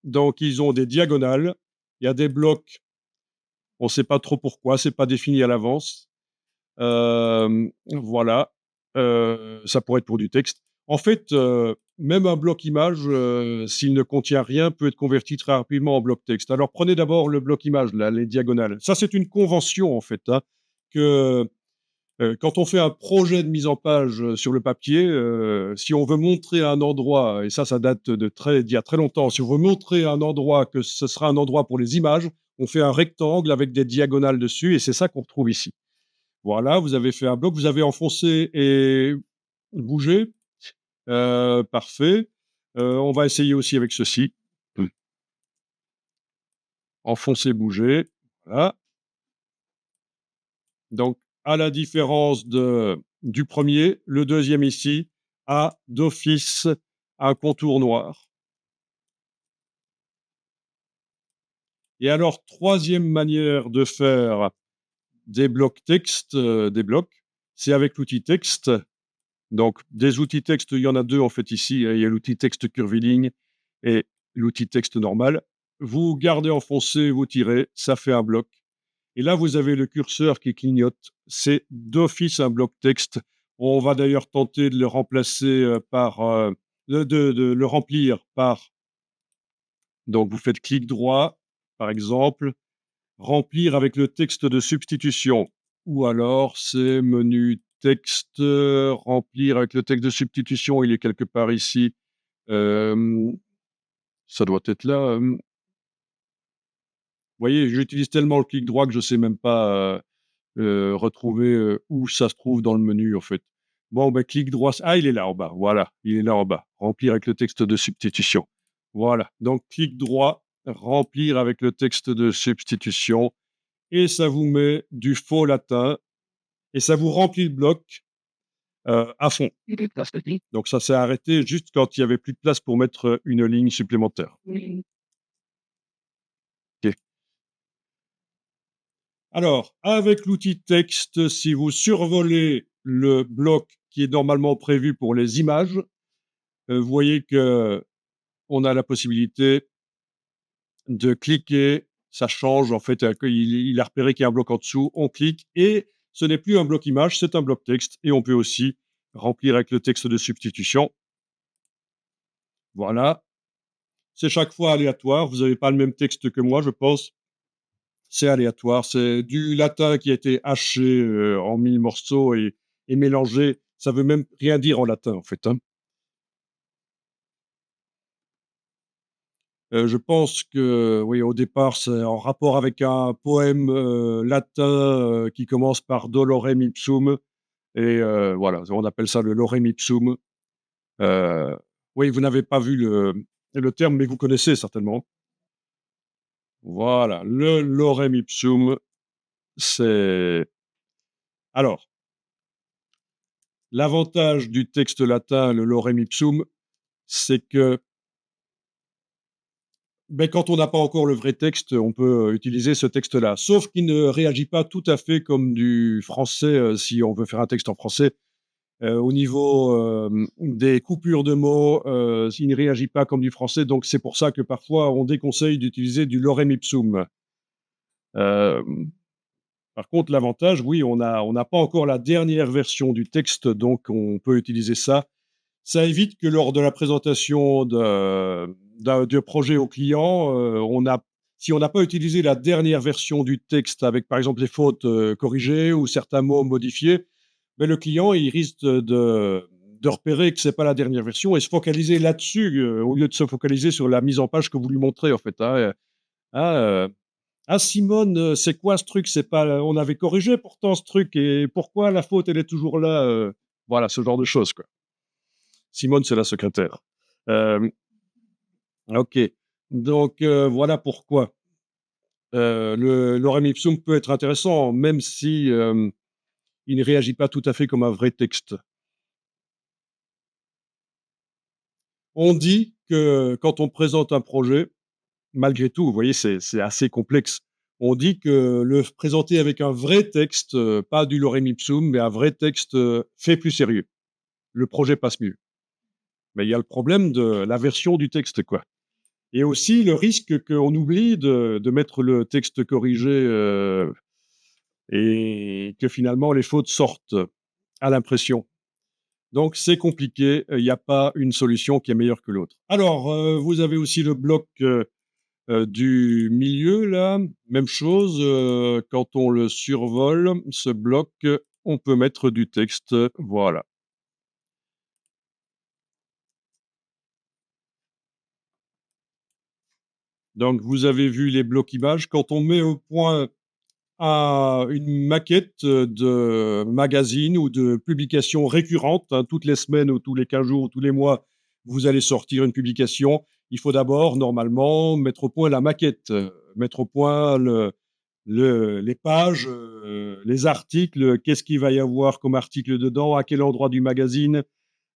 Donc ils ont des diagonales, il y a des blocs, on ne sait pas trop pourquoi, c'est pas défini à l'avance. Voilà, ça pourrait être pour du texte. En fait, même un bloc image, s'il ne contient rien, peut être converti très rapidement en bloc texte. Alors prenez d'abord le bloc image, là, les diagonales. Ça, c'est une convention, en fait, hein, que quand on fait un projet de mise en page sur le papier, si on veut montrer un endroit, et ça date d'il y a très longtemps, si on veut montrer un endroit que ce sera un endroit pour les images, on fait un rectangle avec des diagonales dessus, et c'est ça qu'on retrouve ici. Voilà, vous avez fait un bloc, vous avez enfoncé et bougé. Parfait. On va essayer aussi avec ceci. Enfoncer, bouger. Voilà. Donc, à la différence du premier, le deuxième ici a d'office un contour noir. Et alors, troisième manière de faire des blocs texte, c'est avec l'outil texte. Donc, des outils texte, il y en a deux en fait ici. Il y a l'outil texte curviligne et l'outil texte normal. Vous gardez enfoncé, vous tirez, ça fait un bloc. Et là, vous avez le curseur qui clignote. C'est d'office un bloc texte. On va d'ailleurs tenter de le remplacer de le remplir par. Donc, vous faites clic droit, par exemple, remplir avec le texte de substitution. Ou alors, c'est menu texte, remplir avec le texte de substitution. Il est quelque part ici. Euh, Ça doit être là. Vous voyez, j'utilise tellement le clic droit que je ne sais même pas retrouver où ça se trouve dans le menu, en fait. Bon, ben, clic droit. Ah, il est là en bas. Voilà, il est là en bas. Remplir avec le texte de substitution. Voilà. Donc, clic droit, remplir avec le texte de substitution. Et ça vous met du faux latin. Et ça vous remplit le bloc à fond. Donc, ça s'est arrêté juste quand il n'y avait plus de place pour mettre une ligne supplémentaire. OK. Alors, avec l'outil texte, si vous survolez le bloc qui est normalement prévu pour les images, vous voyez qu'on a la possibilité de cliquer, ça change en fait, il a repéré qu'il y a un bloc en dessous, on clique et ce n'est plus un bloc image, c'est un bloc texte et on peut aussi remplir avec le texte de substitution. Voilà, c'est chaque fois aléatoire, vous n'avez pas le même texte que moi, je pense. C'est aléatoire, c'est du latin qui a été haché en 1000 morceaux et mélangé. Ça veut même rien dire en latin, en fait, hein. Je pense que, oui, au départ, c'est en rapport avec un poème latin qui commence par Dolorem ipsum. Et voilà, on appelle ça le Lorem ipsum. Oui, vous n'avez pas vu le terme, mais vous connaissez certainement. Voilà, le Lorem ipsum, c'est. Alors, l'avantage du texte latin, le lorem ipsum, c'est que quand on n'a pas encore le vrai texte, on peut utiliser ce texte-là. Sauf qu'il ne réagit pas tout à fait comme du français, si on veut faire un texte en français. Au niveau des coupures de mots, il ne réagit pas comme du français. Donc c'est pour ça que parfois on déconseille d'utiliser du lorem ipsum. Euh, Par contre, l'avantage, oui, on n'a pas encore la dernière version du texte, donc on peut utiliser ça. Ça évite que lors de la présentation de projet au client, si on n'a pas utilisé la dernière version du texte avec, par exemple, les fautes corrigées ou certains mots modifiés, mais le client, il risque de repérer que ce n'est pas la dernière version et se focaliser là-dessus au lieu de se focaliser sur la mise en page que vous lui montrez, en fait, hein. Ah, ah, Simone, c'est quoi ce truc? C'est pas, on avait corrigé pourtant ce truc et pourquoi la faute, elle est toujours là? Voilà, ce genre de choses, quoi. Simone, c'est la secrétaire. OK. Donc, voilà pourquoi, le lorem ipsum peut être intéressant, même si, il ne réagit pas tout à fait comme un vrai texte. On dit que quand on présente un projet, malgré tout, vous voyez, c'est assez complexe. On dit que le présenter avec un vrai texte, pas du lorem ipsum, mais un vrai texte, fait plus sérieux. Le projet passe mieux. Mais il y a le problème de la version du texte, quoi. et aussi le risque qu'on oublie de mettre le texte corrigé, et que finalement les fautes sortent à l'impression. Donc c'est compliqué, il n'y a pas une solution qui est meilleure que l'autre. Alors, vous avez aussi le bloc, du milieu là, même chose, quand on le survole, ce bloc, on peut mettre du texte, voilà. Donc vous avez vu les blocs images. Quand on met au point à une maquette, de magazine ou de publication récurrente, hein, toutes les semaines ou tous les 15 jours ou tous les mois, vous allez sortir une publication. Il faut d'abord, normalement, mettre au point la maquette, mettre au point les pages, les articles, qu'est-ce qu'il va y avoir comme article dedans, à quel endroit du magazine,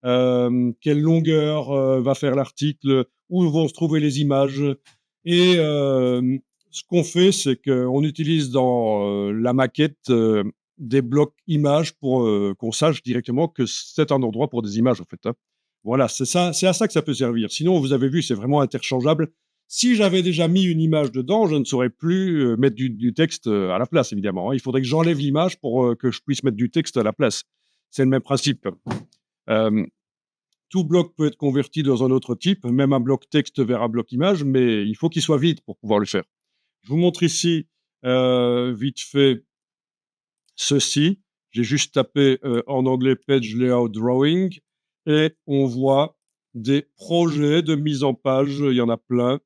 quelle longueur va faire l'article, où vont se trouver les images. Et ce qu'on fait, c'est qu'on utilise dans la maquette des blocs images pour qu'on sache directement que c'est un endroit pour des images, en fait, hein. Voilà, c'est ça, c'est à ça que ça peut servir. Sinon, vous avez vu, c'est vraiment interchangeable. Si j'avais déjà mis une image dedans, je ne saurais plus mettre du texte à la place, évidemment, hein. Il faudrait que j'enlève l'image pour que je puisse mettre du texte à la place. C'est le même principe. Euh, Tout bloc peut être converti dans un autre type, même un bloc texte vers un bloc image, mais il faut qu'il soit vide pour pouvoir le faire. Je vous montre ici, vite fait, ceci. J'ai juste tapé en anglais Page Layout Drawing et on voit des projets de mise en page, il y en a plein.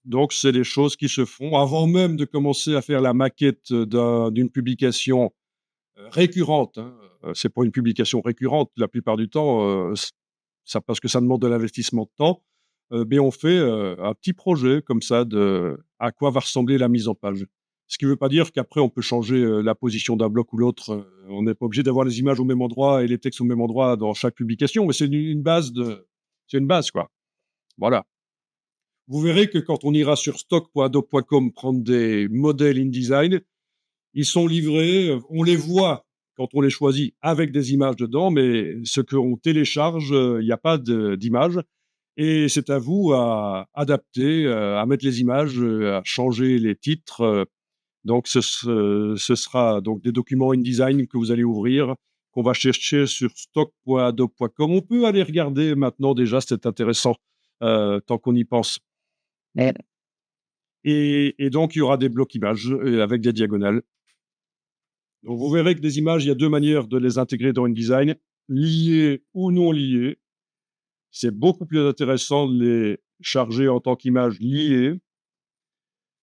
Donc, c'est des choses qui se font avant même de commencer à faire la maquette d'une publication récurrente, hein. C'est pour une publication récurrente la plupart du temps, ça parce que ça demande de l'investissement de temps, beh, on fait, un petit projet comme ça de à quoi va ressembler la mise en page. Ce qui ne veut pas dire qu'après on peut changer, la position d'un bloc ou l'autre, on n'est pas obligé d'avoir les images au même endroit et les textes au même endroit dans chaque publication, mais c'est une base, quoi. Voilà. Vous verrez que quand on ira sur stock.adobe.com prendre des modèles InDesign, ils sont livrés, on les voit quand on les choisit avec des images dedans, mais ce qu'on télécharge, il n'y a pas d'images et c'est à vous à adapter, à mettre les images, à changer les titres, donc ce sera donc des documents InDesign que vous allez ouvrir, qu'on va chercher sur stock.adobe.com. On peut aller regarder maintenant déjà, c'est intéressant, tant qu'on y pense. Mais Et donc il y aura des blocs images, avec des diagonales. Donc vous verrez que des images, il y a 2 manières de les intégrer dans InDesign, liées ou non liées. C'est beaucoup plus intéressant de les charger en tant qu'images liées.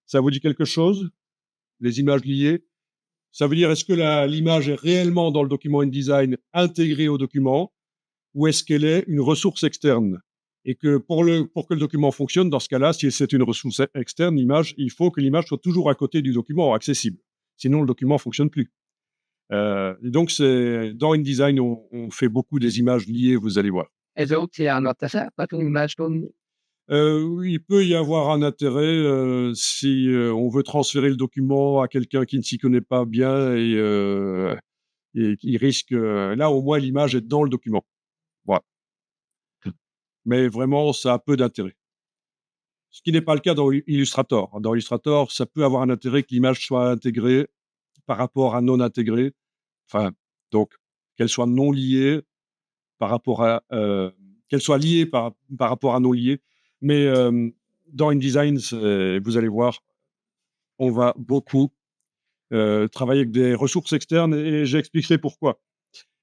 Ça vous dit quelque chose, les images liées? Ça veut dire, est-ce que l'image est réellement dans le document InDesign intégrée au document ou est-ce qu'elle est une ressource externe? Et que pour que le document fonctionne, dans ce cas-là, si c'est une ressource externe, l'image, il faut que l'image soit toujours à côté du document, accessible. Sinon, le document ne fonctionne plus. Et donc, c'est dans InDesign, on fait beaucoup des images liées, vous allez voir. elles ont aussi un autre affaire, pas une image comme Oui, il peut y avoir un intérêt si on veut transférer le document à quelqu'un qui ne s'y connaît pas bien et qui risque. Là, au moins, l'image est dans le document. Voilà. Mais vraiment, ça a peu d'intérêt. Ce qui n'est pas le cas dans Illustrator. Dans Illustrator, ça peut avoir un intérêt que l'image soit intégrée par rapport à non intégrée. Enfin, donc, qu'elle soit non liée par rapport à qu'elle soit liée par rapport à non liée. Mais dans InDesign, vous allez voir, on va beaucoup travailler avec des ressources externes et j'expliquerai pourquoi.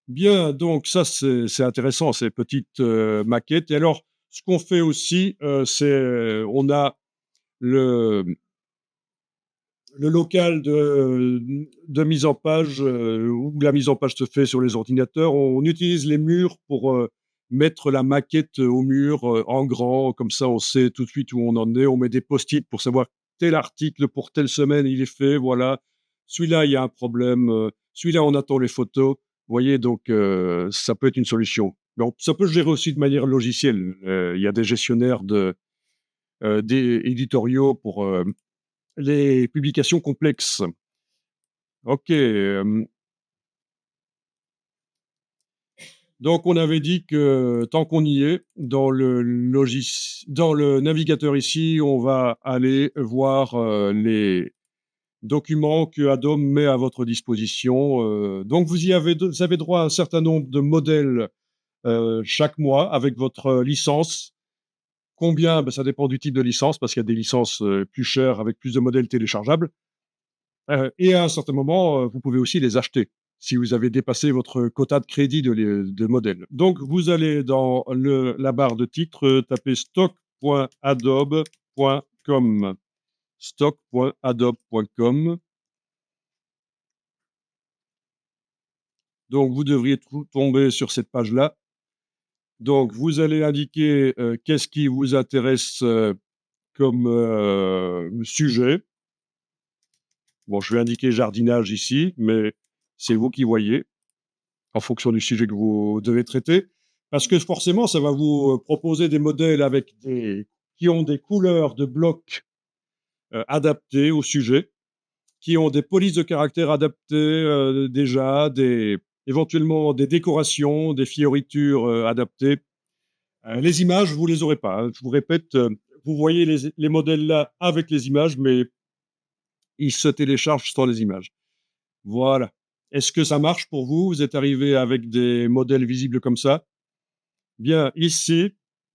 Bien, donc ça c'est intéressant ces petites maquettes. Et alors, ce qu'on fait aussi, c'est on a le local de mise en page, où la mise en page se fait sur les ordinateurs, on utilise les murs pour, mettre la maquette au mur, en grand, comme ça on sait tout de suite où on en est. On met des post-it pour savoir tel article pour telle semaine, il est fait, voilà. Celui-là, il y a un problème, celui-là, on attend les photos. Vous voyez? Donc ça peut être une solution. Mais ça peut se gérer aussi de manière logicielle. Il y a des gestionnaires des éditoriaux pour, les publications complexes. OK, Donc on avait dit que tant qu'on y est, dans le navigateur ici, on va aller voir, les documents que Adobe met à votre disposition, donc vous avez droit à un certain nombre de modèles, chaque mois avec votre licence. Combien? Bah, ça dépend du type de licence parce qu'il y a des licences, plus chères avec plus de modèles téléchargeables. Et à un certain moment, vous pouvez aussi les acheter, si vous avez dépassé votre quota de crédit de modèles. Donc vous allez dans la barre de titre, taper stock.adobe.com, stock.adobe.com. Donc vous devriez tomber sur cette page-là. Donc vous allez indiquer, qu'est-ce qui vous intéresse, comme, sujet. Bon, je vais indiquer jardinage ici, mais c'est vous qui voyez. En fonction du sujet que vous devez traiter. Parce que forcément, ça va vous proposer des modèles qui ont des couleurs de blocs adaptées au sujet, qui ont des polices de caractère adaptées déjà, éventuellement des décorations, des fioritures adaptées. Les images, vous les aurez pas, hein. Je vous répète, vous voyez les modèles là avec les images, mais ils se téléchargent sans les images. Voilà. Est-ce que ça marche pour vous? Vous êtes arrivé avec des modèles visibles comme ça? Bien,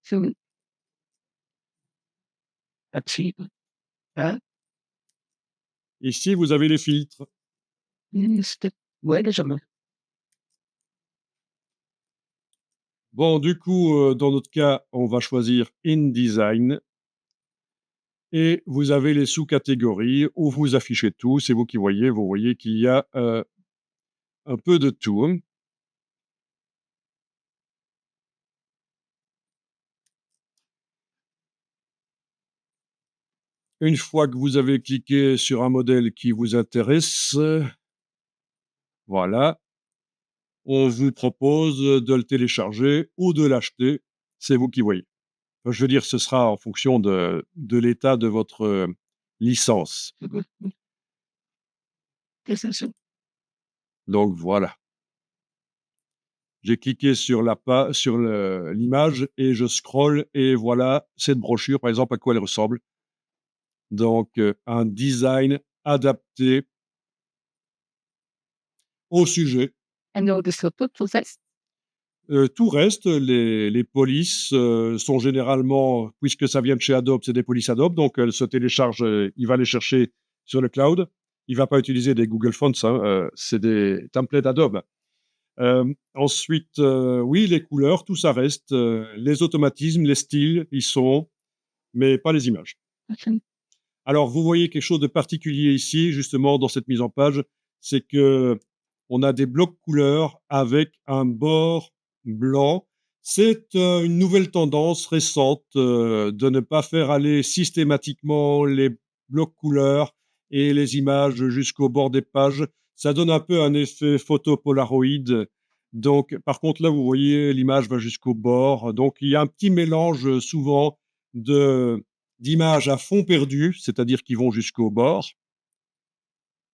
So, là-dessus, hein, ici, vous avez les filtres. c'était ouais, déjà, mais Bon, du coup, dans notre cas, on va choisir InDesign et vous avez les sous-catégories où vous affichez tout. C'est vous qui voyez. Vous voyez qu'il y a un peu de tout, hein. Une fois que vous avez cliqué sur un modèle qui vous intéresse, voilà, on vous propose de le télécharger ou de l'acheter. C'est vous qui voyez. Enfin, je veux dire, ce sera en fonction de l'état de votre licence. qu'est-ce que c'est? Donc voilà. J'ai cliqué sur l'image et je scrolle et voilà cette brochure, par exemple, à quoi elle ressemble. Donc, un design adapté au sujet. And no, this will put process. Tout reste, les polices sont généralement, puisque ça vient de chez Adobe, c'est des polices Adobe, donc elles se téléchargent, il va les chercher sur le cloud. Il va pas utiliser des Google Fonts, hein, c'est des templates Adobe. Ensuite, oui, les couleurs, tout ça reste, les automatismes, les styles, ils sont, mais pas les images. Alors, vous voyez quelque chose de particulier ici, justement, dans cette mise en page, c'est que on a des blocs couleurs avec un bord blanc. C'est une nouvelle tendance récente de ne pas faire aller systématiquement les blocs couleurs et les images jusqu'au bord des pages. Ça donne un peu un effet photo Polaroid. Donc, par contre, là, vous voyez, l'image va jusqu'au bord. Donc, il y a un petit mélange souvent de d'images à fond perdu, c'est-à-dire qui vont jusqu'au bord.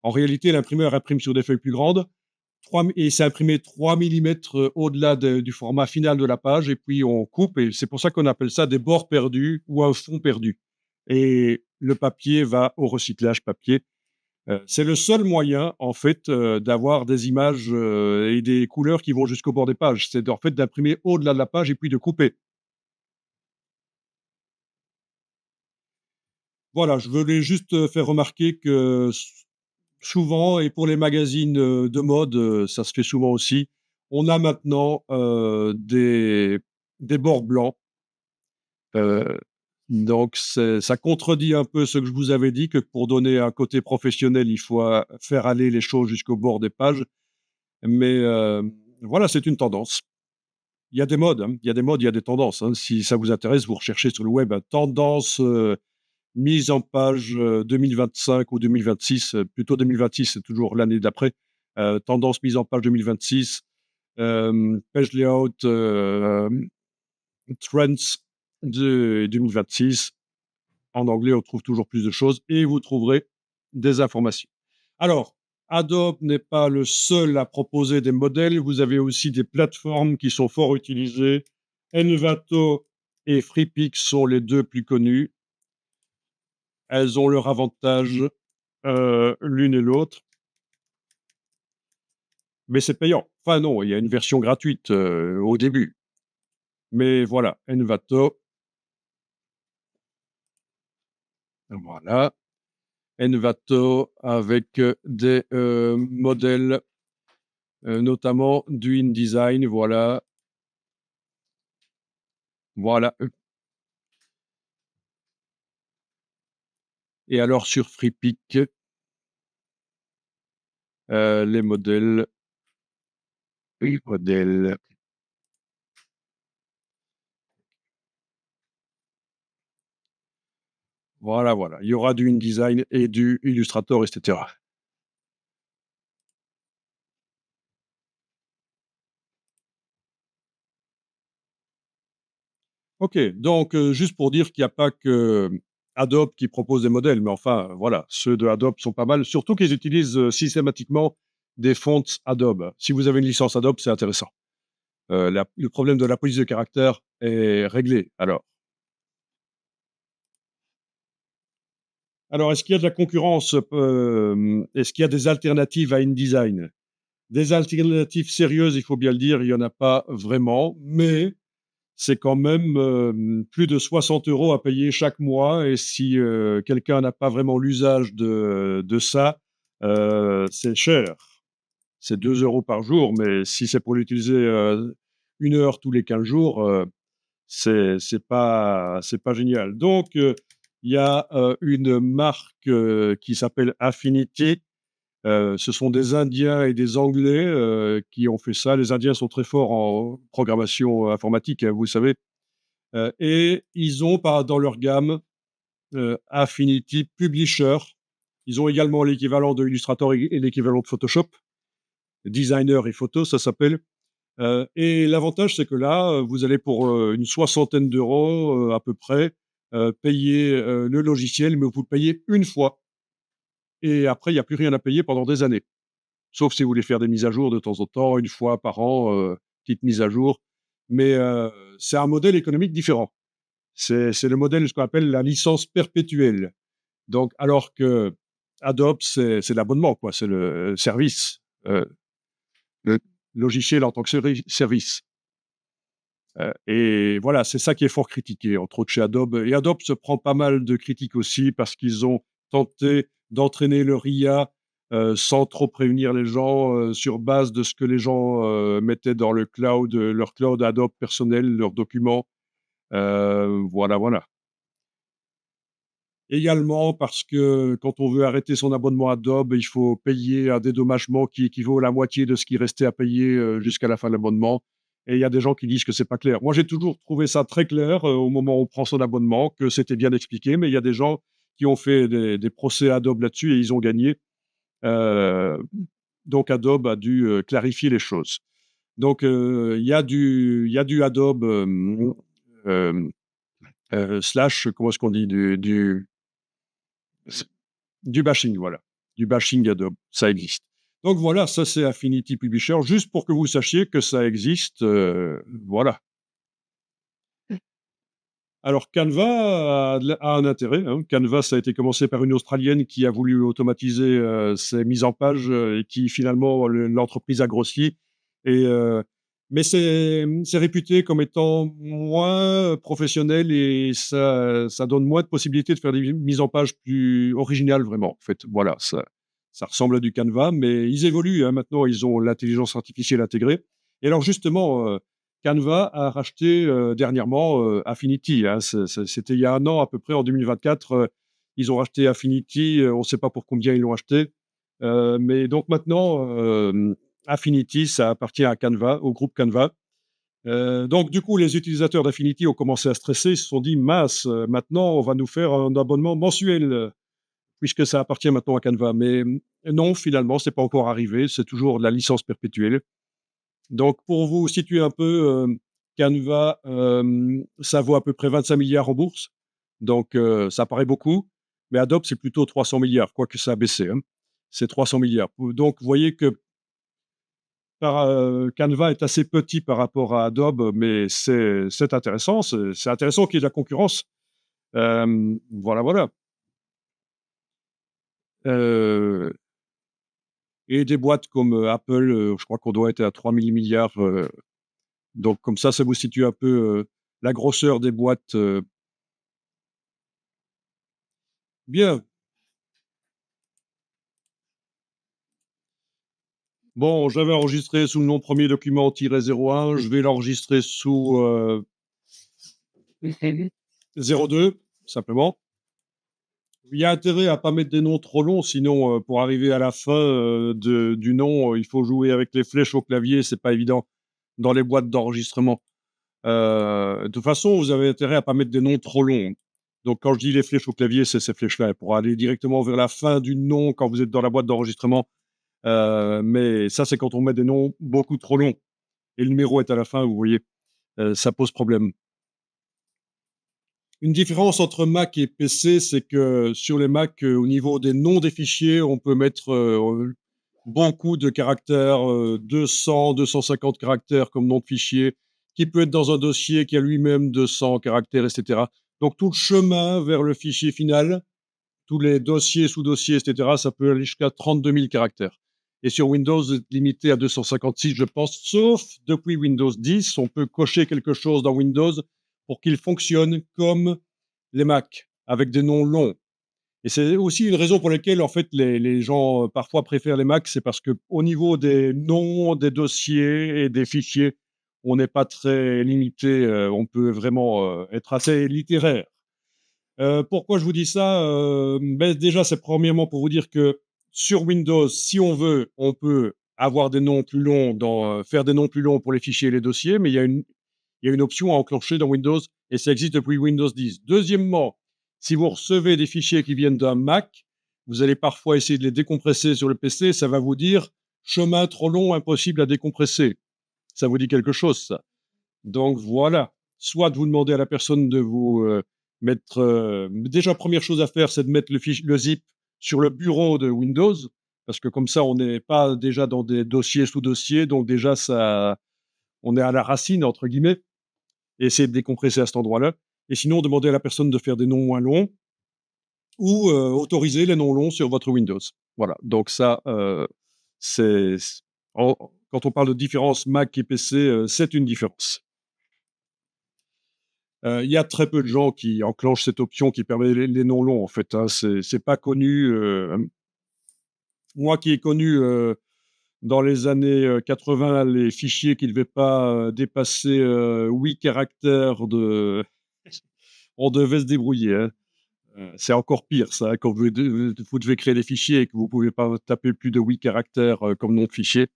En réalité, l'imprimeur imprime sur des feuilles plus grandes et c'est imprimé 3 millimètres au-delà du format final de la page et puis on coupe et c'est pour ça qu'on appelle ça des bords perdus ou un fond perdu. Et le papier va au recyclage papier. C'est le seul moyen, en fait, d'avoir des images et des couleurs qui vont jusqu'au bord des pages. C'est en fait d'imprimer au-delà de la page et puis de couper. Voilà, je voulais juste faire remarquer que souvent et pour les magazines, de mode, ça se fait souvent aussi. On a maintenant, des bords blancs, heu, donc ça contredit un peu ce que je vous avais dit, que pour donner un côté professionnel, il faut, faire aller les choses jusqu'au bord des pages. Mais, voilà, c'est une tendance. Il y a des modes, hein, il y a des modes, il y a des tendances, hein. Si ça vous intéresse, vous recherchez sur le web, tendance, mise en page, 2025 ou 2026, plutôt 2026, c'est toujours l'année d'après. Tendance mise en page 2026, page layout, trends de 2026. En anglais, on trouve toujours plus de choses et vous trouverez des informations. Alors, Adobe n'est pas le seul à proposer des modèles. Vous avez aussi des plateformes qui sont fort utilisées. Envato et FreePix sont les 2 plus connues. Elles ont leur avantage, l'une et l'autre. Mais c'est payant. Enfin non, il y a une version gratuite, au début. Mais voilà, Envato, voilà. Envato avec, des, modèles, notamment du InDesign, voilà. Voilà, et alors sur FreePic, les modèles, voilà, voilà. Il y aura du InDesign et du Illustrator et cetera. OK, donc juste pour dire qu'il y a pas que Adobe qui propose des modèles, mais enfin, voilà, ceux de Adobe sont pas mal, surtout qu'ils utilisent, systématiquement des fonts Adobe. Si vous avez une licence Adobe, c'est intéressant. La le problème de la police de caractère est réglé alors. Alors est-ce qu'il y a de la concurrence, est-ce qu'il y a des alternatives à InDesign? Des alternatives sérieuses, il faut bien le dire, il y en a pas vraiment, mais c'est quand même, plus de 60 € à payer chaque mois et si, quelqu'un n'a pas vraiment l'usage de ça, c'est cher. C'est 2 € par jour, mais si c'est pour l'utiliser, 1 heure tous les 15 jours, c'est pas génial. Donc, il y a, une marque, qui s'appelle Affinity. Ce sont des Indiens et des Anglais, qui ont fait ça. Les Indiens sont très forts en programmation, informatique, hein, vous savez. Et ils ont par dans leur gamme, Affinity Publisher. Ils ont également l'équivalent de Illustrator et l'équivalent de Photoshop. Designer et Photo, ça s'appelle. Et l'avantage, c'est que là, vous allez pour, une soixantaine d'euros, à peu près, payer, le logiciel, mais vous le payez une fois et après il y a plus rien à payer pendant des années. Sauf si vous voulez faire des mises à jour de temps en temps, une fois par an, petite mise à jour. Mais, c'est un modèle économique différent. C'est le modèle, ce qu'on appelle la licence perpétuelle. Donc alors que Adobe, c'est l'abonnement, quoi, c'est le service, le logiciel en tant que service. Et voilà, c'est ça qui est fort critiqué, entre autres chez Adobe. Et Adobe se prend pas mal de critiques aussi parce qu'ils ont tenté d'entraîner leur IA, sans trop prévenir les gens, sur base de ce que les gens, mettaient dans le cloud, leur cloud Adobe personnel, leurs documents. Voilà, voilà. Également parce que quand on veut arrêter son abonnement Adobe, il faut payer un dédommagement qui équivaut à la moitié de ce qui restait à payer, jusqu'à la fin de l'abonnement et il y a des gens qui disent que c'est pas clair. Moi, j'ai toujours trouvé ça très clair, au moment où on prend son abonnement, que c'était bien expliqué, mais il y a des gens qui ont fait des procès Adobe là-dessus et ils ont gagné. Heu, donc Adobe a dû, clarifier les choses. Donc il y a du Adobe, hem, slash comment est-ce qu'on dit? Du bashing, voilà. Du bashing Adobe, ça existe. Donc voilà, ça c'est Affinity Publisher, juste pour que vous sachiez que ça existe, voilà. Alors Canva a un intérêt, hein. Canva, ça a été commencé par une Australienne qui a voulu automatiser, ses mises en page, et qui finalement l'entreprise a grossi et mais c'est réputé comme étant moins professionnel et ça donne moins de possibilités de faire des mises en page plus originales vraiment, en fait. Voilà, ça ressemble à du Canva, mais ils évoluent, hein. Maintenant, ils ont l'intelligence artificielle intégrée et alors justement, Canva a racheté, dernièrement, Affinity, hein. C'était il y a 1 an à peu près, en 2024, ils ont racheté Affinity, on ne sait pas pour combien ils l'ont acheté, mais donc maintenant, Affinity, ça appartient à Canva, au groupe Canva. Donc du coup, les utilisateurs d'Affinity ont commencé à stresser. Ils se sont dit: «Mince, maintenant on va nous faire un abonnement mensuel, puisque ça appartient maintenant à Canva». Mais non, finalement, c'est pas encore arrivé, c'est toujours de la licence perpétuelle. Donc pour vous situer un peu, Canva, ça vaut à peu près 25 milliards en bourse, donc ça paraît beaucoup, mais Adobe, c'est plutôt 300 milliards, quoique ça a baissé, hein. c'est 300 milliards. Donc, vous voyez que Canva est assez petit par rapport à Adobe, mais c'est intéressant. C'est intéressant qu'il y ait de la concurrence. Voilà, voilà. Euh, et des boîtes comme Apple, je crois qu'on doit être à 3000 milliards. Donc, comme ça vous situe un peu la grosseur des boîtes. Bien. Bon, j'avais enregistré sous le nom premier document-01. Je vais l'enregistrer sous 02, simplement. Il y a intérêt à pas mettre des noms trop longs, sinon, pour arriver à la fin du nom, il faut jouer avec les flèches au clavier, c'est pas évident dans les boîtes d'enregistrement. De toute façon, vous avez intérêt à pas mettre des noms trop longs. Donc, quand je dis les flèches au clavier, c'est ces flèches-là pour aller directement vers la fin du nom quand vous êtes dans la boîte d'enregistrement. Mais ça, c'est quand on met des noms beaucoup trop longs et le numéro est à la fin, vous voyez, ça pose problème. Une différence entre Mac et PC, c'est que sur les Mac, au niveau des noms des fichiers, on peut mettre beaucoup de caractères, 200, 250 caractères comme nom de fichier, qui peut être dans un dossier qui a lui-même 200 caractères, etc. Donc tout le chemin vers le fichier final, tous les dossiers, sous-dossiers, etc., ça peut aller jusqu'à 32 000 caractères. Et sur Windows, c'est limité à 256, je pense, sauf depuis Windows 10, on peut cocher quelque chose dans Windows pour qu'il fonctionne comme les Mac, avec des noms longs. Et c'est aussi une raison pour laquelle, en fait, les gens parfois préfèrent les Mac, c'est parce qu'au niveau des noms, des dossiers et des fichiers, on n'est pas très limité, on peut vraiment être assez littéraire. Pourquoi je vous dis ça? Ben, déjà, c'est premièrement pour vous dire que sur Windows, si on veut, on peut avoir des noms plus longs, faire des noms plus longs pour les fichiers et les dossiers, mais il y a une option à enclencher dans Windows et ça existe depuis Windows 10. Deuxièmement, si vous recevez des fichiers qui viennent d'un Mac, vous allez parfois essayer de les décompresser sur le PC, ça va vous dire chemin trop long, impossible à décompresser. Ça vous dit quelque chose, ça? Donc voilà, soit de vous demander à la personne de vous mettre. Déjà, première chose à faire, c'est de mettre le zip sur le bureau de Windows, parce que comme ça, on n'est pas déjà dans des dossiers sous dossiers, donc déjà, ça, on est à la racine, entre guillemets, et essayer de décompresser à cet endroit-là. Et sinon, demander à la personne de faire des noms moins longs ou autoriser les noms longs sur votre Windows. Voilà, donc ça, c'est. Quand on parle de différence Mac et PC, c'est une différence. Il y a très peu de gens qui enclenchent cette option qui permet les noms longs, en fait, hein. C'est pas connu. Moi qui ai connu dans les années 80 les fichiers qui ne devaient pas dépasser 8 caractères, on devait se débrouiller, hein. C'est encore pire, ça, hein, quand vous devez créer des fichiers et que vous ne pouvez pas taper plus de 8 caractères comme nom de fichier.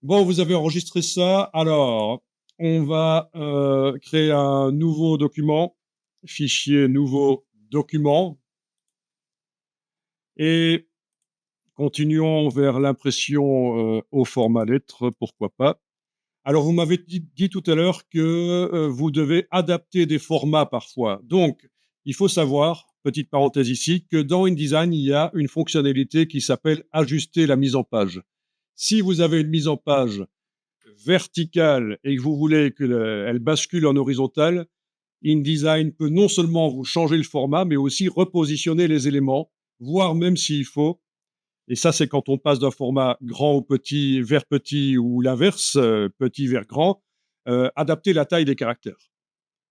Bon, vous avez enregistré ça. Alors, on va créer un nouveau document, fichier nouveau document, et continuons vers l'impression au format lettre, pourquoi pas. Alors, vous m'avez dit tout à l'heure que vous devez adapter des formats parfois. Donc, il faut savoir, petite parenthèse ici, que dans InDesign, il y a une fonctionnalité qui s'appelle ajuster la mise en page. Si vous avez une mise en page verticale et que vous voulez qu'elle bascule en horizontale, InDesign peut non seulement vous changer le format, mais aussi repositionner les éléments, voire même s'il faut. Et ça, c'est quand on passe d'un format grand au petit, vers petit ou l'inverse, petit vers grand, adapter la taille des caractères.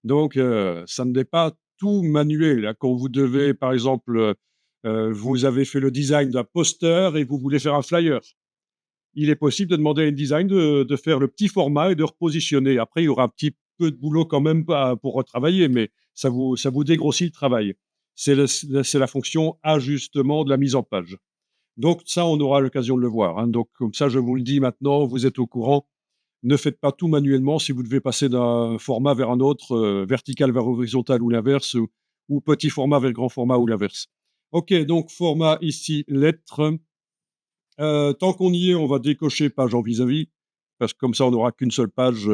Donc, ça n'est pas tout manuel, là. Quand vous devez, par exemple, vous avez fait le design d'un poster et vous voulez faire un flyer, il est possible de demander à InDesign de faire le petit format et de repositionner. Après, il y aura un petit peu de boulot quand même pour retravailler, mais ça vous dégrossit le travail. C'est la fonction ajustement de la mise en page. Donc ça, on aura l'occasion de le voir, hein. Donc comme ça, je vous le dis maintenant, vous êtes au courant. Ne faites pas tout manuellement si vous devez passer d'un format vers un autre, vertical vers horizontal ou l'inverse, ou petit format vers grand format ou l'inverse. OK, donc format ici, lettre. Tant qu'on y est, on va décocher page en vis-à-vis, parce que comme ça, on n'aura qu'une seule page.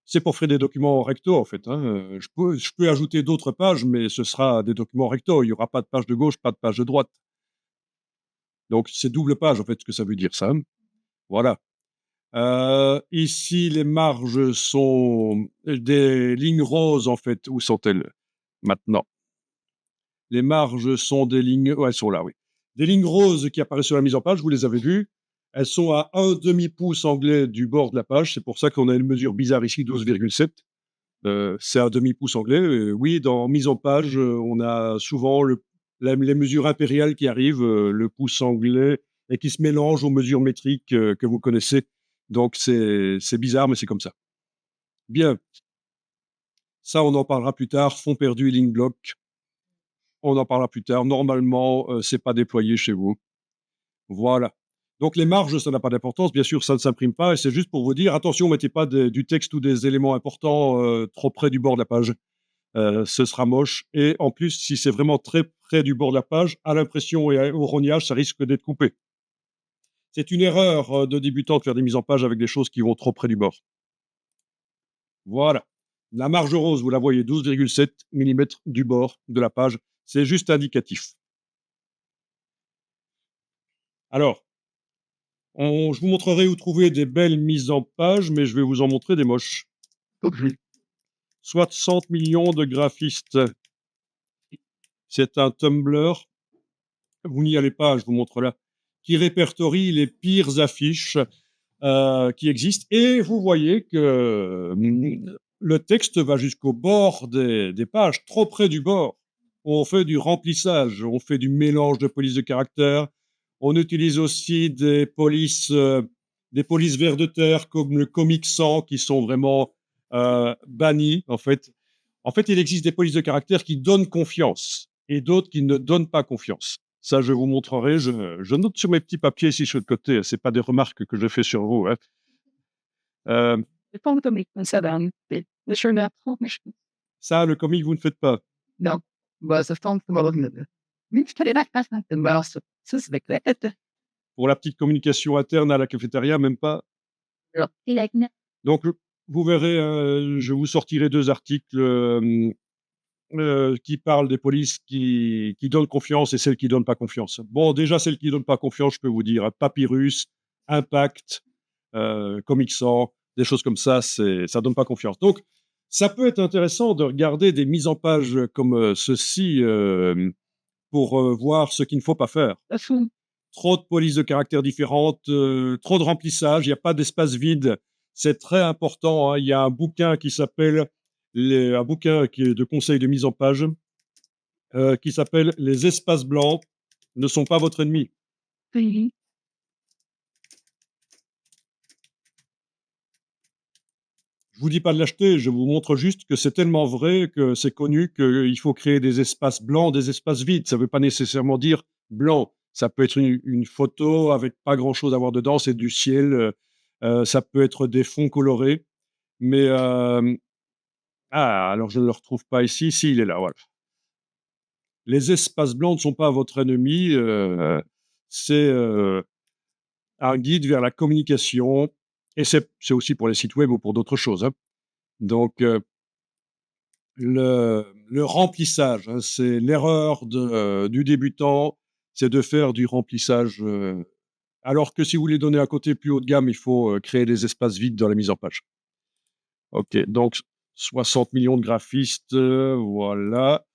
C'est pour faire des documents recto, en fait, hein. Je peux ajouter d'autres pages, mais ce sera des documents recto. Il n'y aura pas de page de gauche, pas de page de droite. Donc, c'est double page, en fait, ce que ça veut dire, ça. Voilà. Ici, les marges sont des lignes roses, en fait. Où sont-elles maintenant? Les marges sont des lignes. Ouais, elles sont là, oui. Des lignes roses qui apparaissent sur la mise en page, vous les avez vues. Elles sont à un demi-pouce anglais du bord de la page. C'est pour ça qu'on a une mesure bizarre ici, 12,7. C'est un demi-pouce anglais. Oui, dans mise en page, on a souvent les mesures impériales qui arrivent, le pouce anglais, et qui se mélangent aux mesures métriques que vous connaissez. Donc, c'est bizarre, mais c'est comme ça. Bien, ça, on en parlera plus tard. Fond perdu et ligne bloc, on en parlera plus tard. Normalement, c'est pas déployé chez vous. Voilà. Donc, les marges, ça n'a pas d'importance. Bien sûr, ça ne s'imprime pas, et c'est juste pour vous dire, attention, mettez pas du texte ou des éléments importants trop près du bord de la page. Ce sera moche. Et en plus, si c'est vraiment très près du bord de la page, à l'impression et au rognage, ça risque d'être coupé. C'est une erreur de débutant de faire des mises en page avec des choses qui vont trop près du bord. Voilà. La marge rose, vous la voyez, 12,7 mm du bord de la page. C'est juste indicatif. Alors, je vous montrerai où trouver des belles mises en page, mais je vais vous en montrer des moches. 60 millions de graphistes. C'est un Tumblr. Vous n'y allez pas, je vous montre là. Qui répertorie les pires affiches qui existent. Et vous voyez que le texte va jusqu'au bord des pages, trop près du bord. On fait du remplissage, on fait du mélange de polices de caractère. On utilise aussi des polices vers de terre comme le Comic Sans qui sont vraiment bannies en fait. En fait, il existe des polices de caractère qui donnent confiance et d'autres qui ne donnent pas confiance. Ça, je vous montrerai. Je note sur mes petits papiers ici sur le côté. C'est pas des remarques que je fais sur vous. Hein. Euh, Ça, le comic, vous ne faites pas. Non. Bah, ça tombe sur le- Mais je te l'ai pas fait, bah, ça, c'est avec la tête. Pour la petite communication interne à la cafétéria, même pas. Alors, il a une- Donc, vous verrez, je vous sortirai deux articles qui parlent des polices qui donnent confiance et celles qui donnent pas confiance. Bon, déjà, celles qui donnent pas confiance, je peux vous dire, Papyrus, Impact, Comic Sans, des choses comme ça, ça donne pas confiance. Donc, ça peut être intéressant de regarder des mises en page comme ceci pour voir ce qu'il ne faut pas faire. ça fout. Trop de polices de caractères différentes, trop de remplissage, il n'y a pas d'espace vide. C'est très important. Hein. Il y a un bouquin qui s'appelle, un bouquin qui est de conseils de mise en page, qui s'appelle Les espaces blancs ne sont pas votre ennemi. Oui. Je vous dis pas de l'acheter, je vous montre juste que c'est tellement vrai que c'est connu qu'il faut créer des espaces blancs, des espaces vides. Ça ne veut pas nécessairement dire blanc. Ça peut être une photo avec pas grand-chose à voir dedans, c'est du ciel. Ça peut être des fonds colorés. Mais alors je ne le retrouve pas ici. Si, il est là, voilà. Les espaces blancs ne sont pas votre ennemi. C'est un guide vers la communication. Et c'est aussi pour les sites web ou pour d'autres choses. Hein. Donc, le remplissage, hein, c'est l'erreur du débutant, c'est de faire du remplissage. Alors que si vous voulez donner un côté plus haut de gamme, il faut créer des espaces vides dans la mise en page. Ok, donc 60 millions de graphistes, voilà.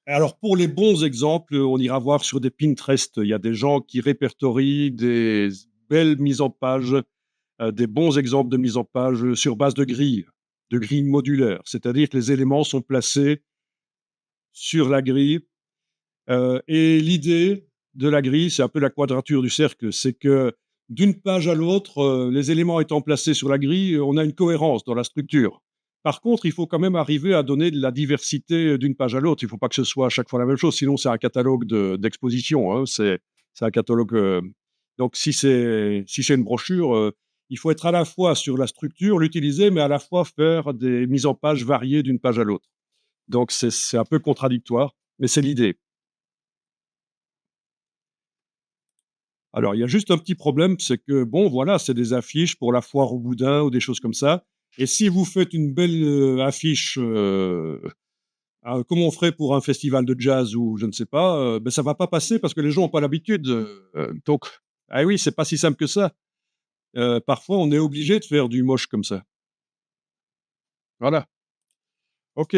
Alors pour les bons exemples, on ira voir sur des Pinterest. Il y a des gens qui répertorient des belles mises en page, des bons exemples de mise en page sur base de grilles modulaires. C'est-à-dire que les éléments sont placés sur la grille. Et l'idée de la grille, c'est un peu la quadrature du cercle, c'est que d'une page à l'autre, les éléments étant placés sur la grille, on a une cohérence dans la structure. Par contre, il faut quand même arriver à donner de la diversité d'une page à l'autre. Il ne faut pas que ce soit à chaque fois la même chose, sinon c'est un catalogue d'exposition. Hein, c'est un catalogue. Donc, si c'est une brochure, il faut être à la fois sur la structure, l'utiliser, mais à la fois faire des mises en page variées d'une page à l'autre. Donc, c'est un peu contradictoire, mais c'est l'idée. Alors, il y a juste un petit problème, c'est que, bon, voilà, c'est des affiches pour la foire au boudin ou des choses comme ça. Et si vous faites une belle affiche comment on ferait pour un festival de jazz ou je ne sais pas, ben, ça va pas passer parce que les gens ont pas l'habitude, donc ah oui, c'est pas si simple que ça. Parfois, on est obligé de faire du moche comme ça. Voilà, OK.